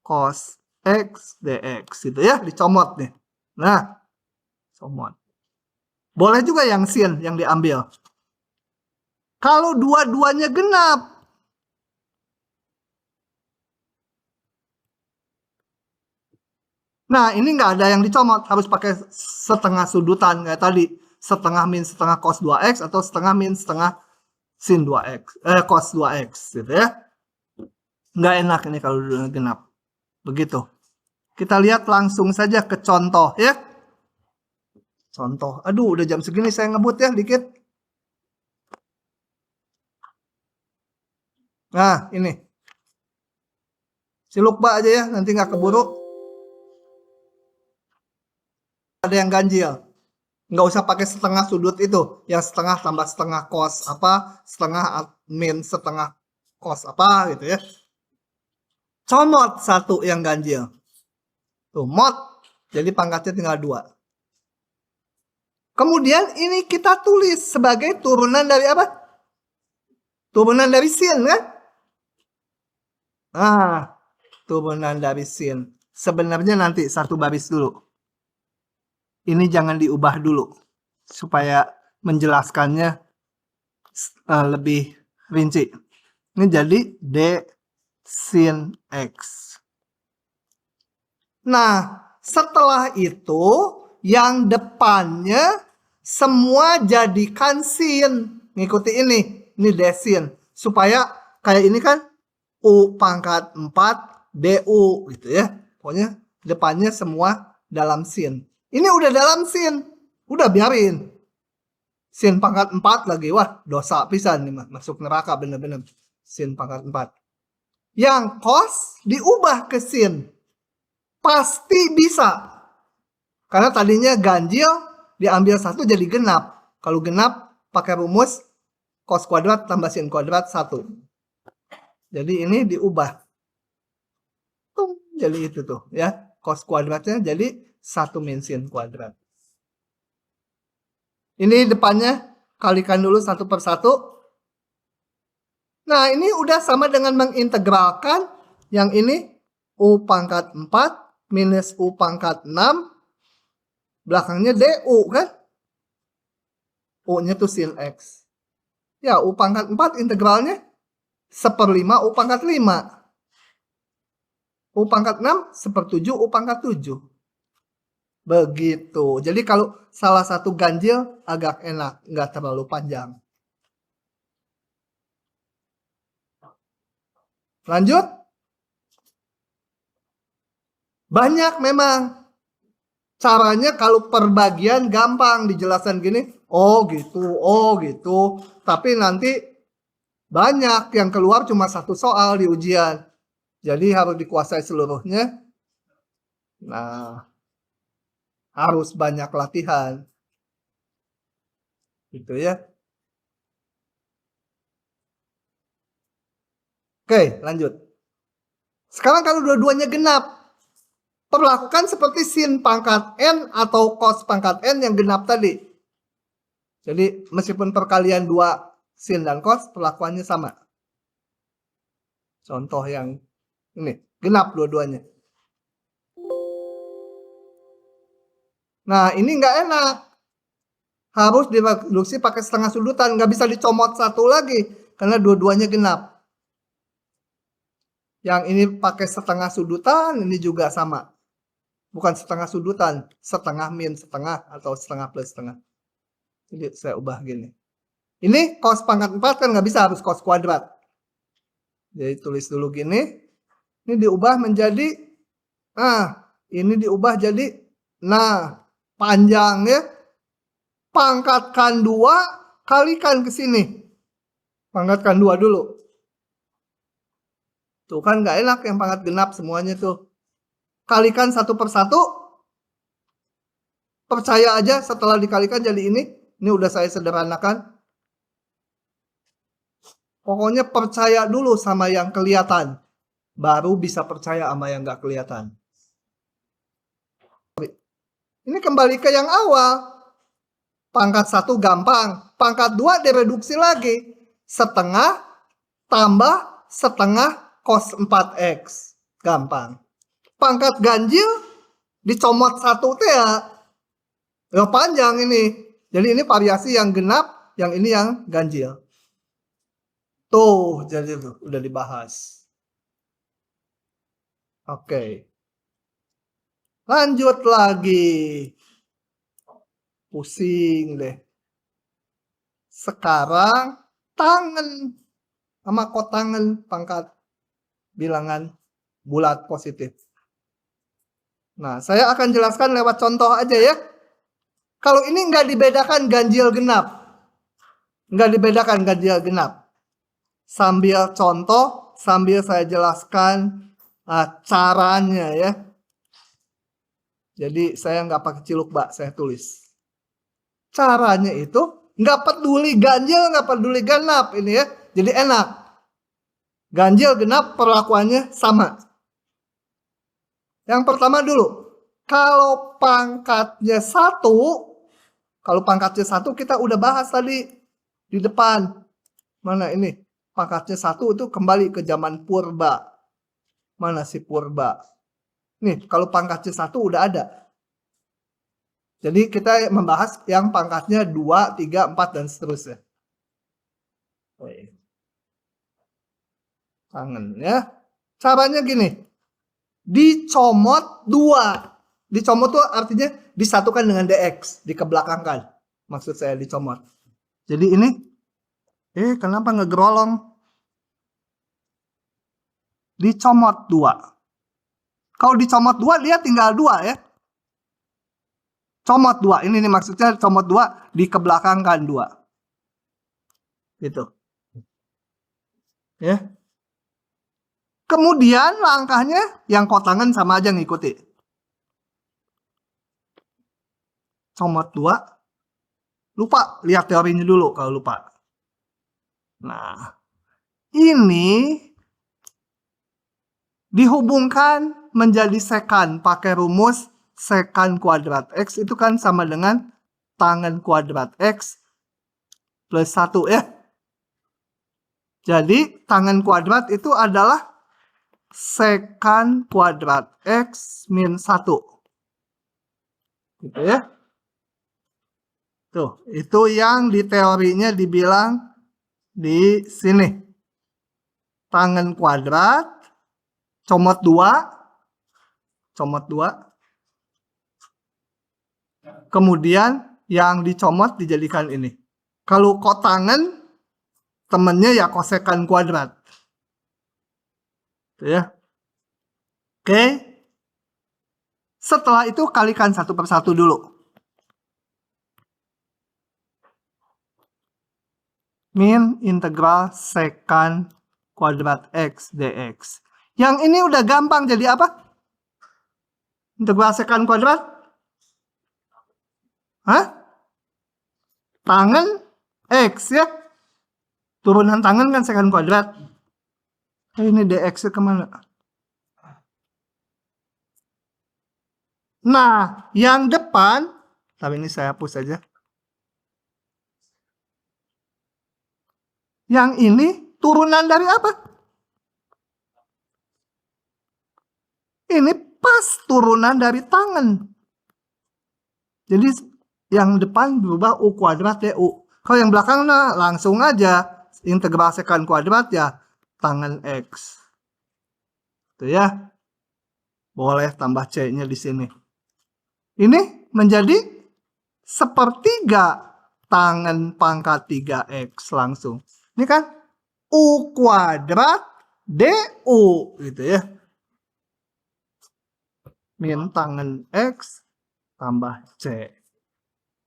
A: Cos x dx. Gitu ya, dicomot nih. Nah, comot. Boleh juga yang sin yang diambil. Kalau dua-duanya genap. Nah, ini nggak ada yang dicomot, harus pakai setengah sudutan kayak tadi. Setengah min setengah cos 2x atau setengah min setengah sin 2x, cos 2x gitu ya. Nggak enak ini kalau udah genap. Begitu. Kita lihat langsung saja ke contoh ya. Contoh. Aduh, udah jam segini saya ngebut ya dikit. Nah, ini. Silukba aja ya, nanti nggak keburu. Ada yang ganjil. Nggak usah pakai setengah sudut itu. Yang setengah tambah setengah cos apa, setengah min setengah cos apa gitu ya. Comot satu yang ganjil. Tuh, mod. Jadi pangkatnya tinggal 2. Kemudian ini kita tulis sebagai turunan dari apa? Turunan dari sin kan? Nah, turunan dari sin. Sebenarnya nanti satu baris dulu. Ini jangan diubah dulu. Supaya menjelaskannya lebih rinci. Ini jadi D sin X. Nah, setelah itu yang depannya semua jadikan sin. Ngikuti ini. Ini D sin. Supaya kayak ini kan U pangkat 4 DU gitu ya. Pokoknya depannya semua dalam sin. Ini udah dalam sin. Udah biarin. Sin pangkat 4 lagi. Wah, dosa pisan nih, masuk neraka bener-bener. Sin pangkat 4. Yang cos diubah ke sin. Pasti bisa. Karena tadinya ganjil diambil satu jadi genap. Kalau genap pakai rumus cos kuadrat tambah sin kuadrat 1. Jadi ini diubah. Jadi itu tuh ya. Cos kuadratnya jadi 1 min sin kuadrat. Ini depannya kalikan dulu satu per satu. Nah, ini udah sama dengan mengintegralkan yang ini U pangkat 4 minus U pangkat 6. Belakangnya DU kan? U-nya tuh sin X. Ya, U pangkat 4 integralnya 1/5 U pangkat 5. U pangkat 6 1/7 U pangkat 7. Begitu. Jadi kalau salah satu ganjil agak enak, nggak terlalu panjang. Lanjut. Banyak memang. Caranya kalau perbagian gampang dijelaskan gini. Oh gitu, oh gitu. Tapi nanti banyak yang keluar cuma satu soal di ujian. Jadi harus dikuasai seluruhnya. Nah, harus banyak latihan. Gitu ya. Oke, lanjut. Sekarang kalau dua-duanya genap. Perlakukan seperti sin pangkat N atau cos pangkat N yang genap tadi. Jadi meskipun perkalian 2 sin dan cos, perlakuannya sama. Contoh yang ini, genap dua-duanya. Nah, ini nggak enak. Harus direduksi pakai setengah sudutan. Nggak bisa dicomot satu lagi. Karena dua-duanya genap. Yang ini pakai setengah sudutan, ini juga sama. Bukan setengah sudutan, setengah min setengah atau setengah plus setengah. Jadi saya ubah gini. Ini cos pangkat 4 kan nggak bisa, harus cos kuadrat. Jadi tulis dulu gini. Ini diubah menjadi, ini diubah jadi, panjang ya. Pangkatkan 2, kalikan ke sini. Pangkatkan 2 dulu. Tuh kan nggak enak yang pangkat genap semuanya tuh. Kalikan satu per satu. Percaya aja setelah dikalikan jadi ini. Ini udah saya sederhanakan. Pokoknya percaya dulu sama yang kelihatan. Baru bisa percaya sama yang nggak kelihatan. Ini kembali ke yang awal. Pangkat 1 gampang. Pangkat 2 direduksi lagi. Setengah tambah setengah cos 4x. Gampang. Pangkat ganjil dicomot 1 teh ya panjang ini. Jadi ini variasi yang genap, yang ini yang ganjil. Tuh, jadi tuh udah dibahas. Oke. Lanjut lagi. Pusing deh. Sekarang tangan sama kotangan pangkat bilangan bulat positif. Nah, saya akan jelaskan lewat contoh aja ya. Kalau ini nggak dibedakan ganjil genap. Nggak dibedakan ganjil genap. Sambil contoh, sambil saya jelaskan caranya ya. Jadi saya nggak pakai ciluk bak, saya tulis. Caranya itu nggak peduli ganjil, nggak peduli genap ini ya. Jadi enak. Ganjil genap perlakuannya sama. Yang pertama dulu, kalau pangkatnya 1, kita udah bahas tadi di depan. Mana ini? Pangkatnya 1 itu kembali ke zaman purba. Mana si purba? Nih, kalau pangkatnya 1 udah ada. Jadi kita membahas yang pangkatnya 2, 3, 4 dan seterusnya. Tangan ya. Caranya gini. Dicomot 2. Dicomot tuh artinya disatukan dengan DX, dikebelakangkan. Maksud saya dicomot. Jadi ini kenapa ngegerolong? Dicomot 2. Kalau dicomot 2 dia tinggal 2 ya. Comot 2. Ini nih maksudnya comot 2 dikebelakangkan 2. Gitu. Ya. Kemudian langkahnya yang kotangan sama aja ngikuti. Comot 2. Lupa, lihat teorinya dulu kalau lupa. Nah, ini dihubungkan menjadi sekan pakai rumus sekan kuadrat X itu kan sama dengan tangan kuadrat X plus 1 ya. Jadi tangan kuadrat itu adalah sekan kuadrat X min 1. Gitu ya. Tuh, itu yang di teorinya dibilang di sini. Tangan kuadrat, comot 2. Comot 2. Kemudian yang dicomot dijadikan ini. Kalau kotangan, temennya ya kosekan kuadrat. Tuh ya. Oke. Setelah itu kalikan 1 per 1 dulu. Min integral sekan kuadrat X dx. Yang ini udah gampang jadi apa? Integral sekan kuadrat? Hah? Tangan X ya. Turunan tangan kan sekan kuadrat. Ini dx kemana? Nah, yang depan, tapi ini saya hapus saja. Yang ini turunan dari apa? Ini pas turunan dari tangan. Jadi yang depan berubah U kuadrat DU. Kalau yang belakang nah, langsung aja integral sekan kuadrat ya tangan X. Itu ya. Boleh tambah C-nya di sini. Ini menjadi sepertiga tangan pangkat 3X langsung. Ini kan U kuadrat DU gitu ya. Min tangan X tambah C.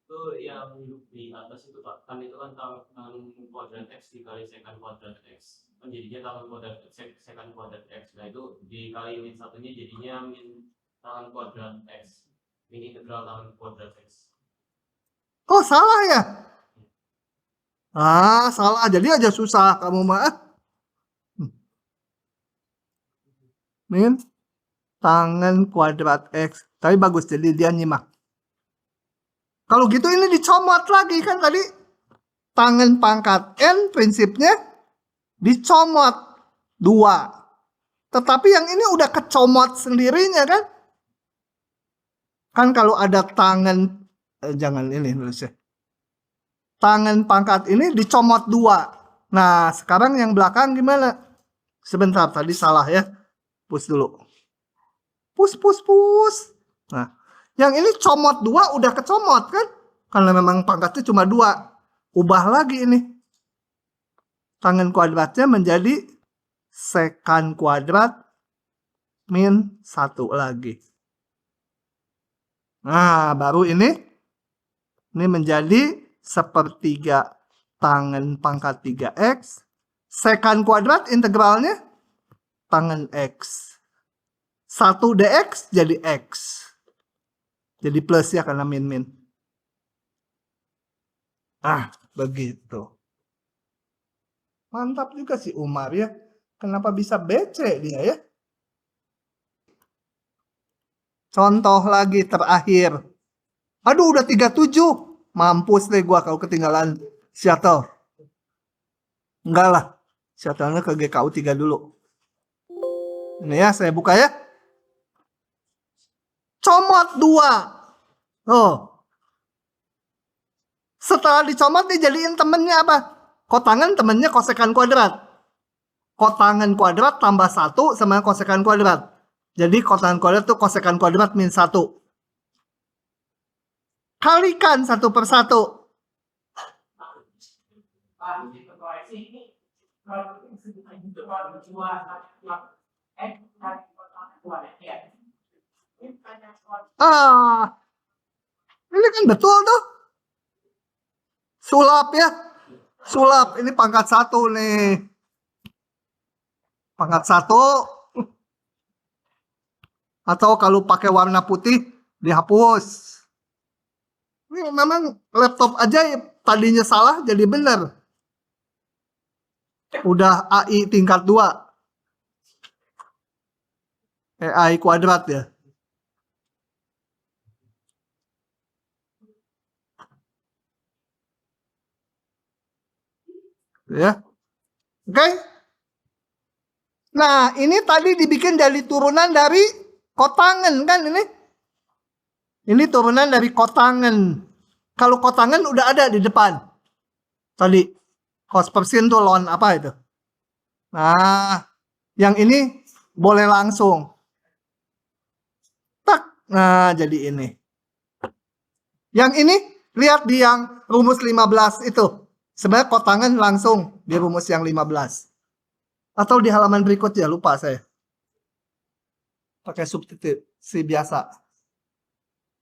D: Itu yang di atas itu Pak, kan itu kan tangan kuadrat X dikali sekan kuadrat X. Kan jadinya tangan kuadrat sekan kuadrat X. Nah itu dikali min satunya jadinya min tangan kuadrat X. Min integral tangan kuadrat X.
A: Oh salah ya? Salah. Jadi aja susah kamu mah. Min tangan kuadrat X. Tapi bagus, jadi dia nyimak. Kalau gitu ini dicomot lagi kan tadi. Tangan pangkat N prinsipnya dicomot 2. Tetapi yang ini udah kecomot sendirinya kan. Kan kalau ada tangan, jangan ini nulisnya. Tangan pangkat ini dicomot 2. Nah sekarang yang belakang gimana? Sebentar, tadi salah ya. Push dulu. Push. Nah, yang ini comot 2 udah kecomot kan? Karena memang pangkatnya cuma 2. Ubah lagi ini. Tangen kuadratnya menjadi sekan kuadrat min 1 lagi. Nah, baru ini menjadi sepertiga tangen pangkat 3x. Sekan kuadrat integralnya tangen x. 1 dx jadi x. Jadi plus ya karena min-min. Begitu. Mantap juga si Umar ya. Kenapa bisa BC dia ya? Contoh lagi terakhir. Aduh udah 37. Mampus deh gua kalau ketinggalan shuttle. Enggak lah. Shuttle-nya ke GKU 3 dulu. Ini ya saya buka ya. Comot 2. Setelah dicomot dijadiin temennya apa? Kotangan temennya kosekan kuadrat. Kotangan kuadrat tambah 1 sama kosekan kuadrat. Jadi kotangan kuadrat itu kosekan kuadrat min 1. Kalikan 1 per 1. Ini kan betul tuh. Sulap ya. Sulap. Ini pangkat 1 nih. Pangkat 1. Atau kalau pakai warna putih dihapus. Ini memang laptop aja tadinya salah jadi benar. Udah AI tingkat 2. AI kuadrat ya. Ya. Oke. Nah, ini tadi dibikin dari turunan dari kotangan kan ini. Ini turunan dari kotangan. Kalau kotangan udah ada di depan. Tadi cos per sin tuh ln apa itu? Nah, yang ini boleh langsung. Tak. Nah, jadi ini. Yang ini lihat di yang rumus 15 itu. Sebenarnya kotangan langsung di rumus yang 15. Atau di halaman berikutnya, lupa saya. Pakai substitusi biasa.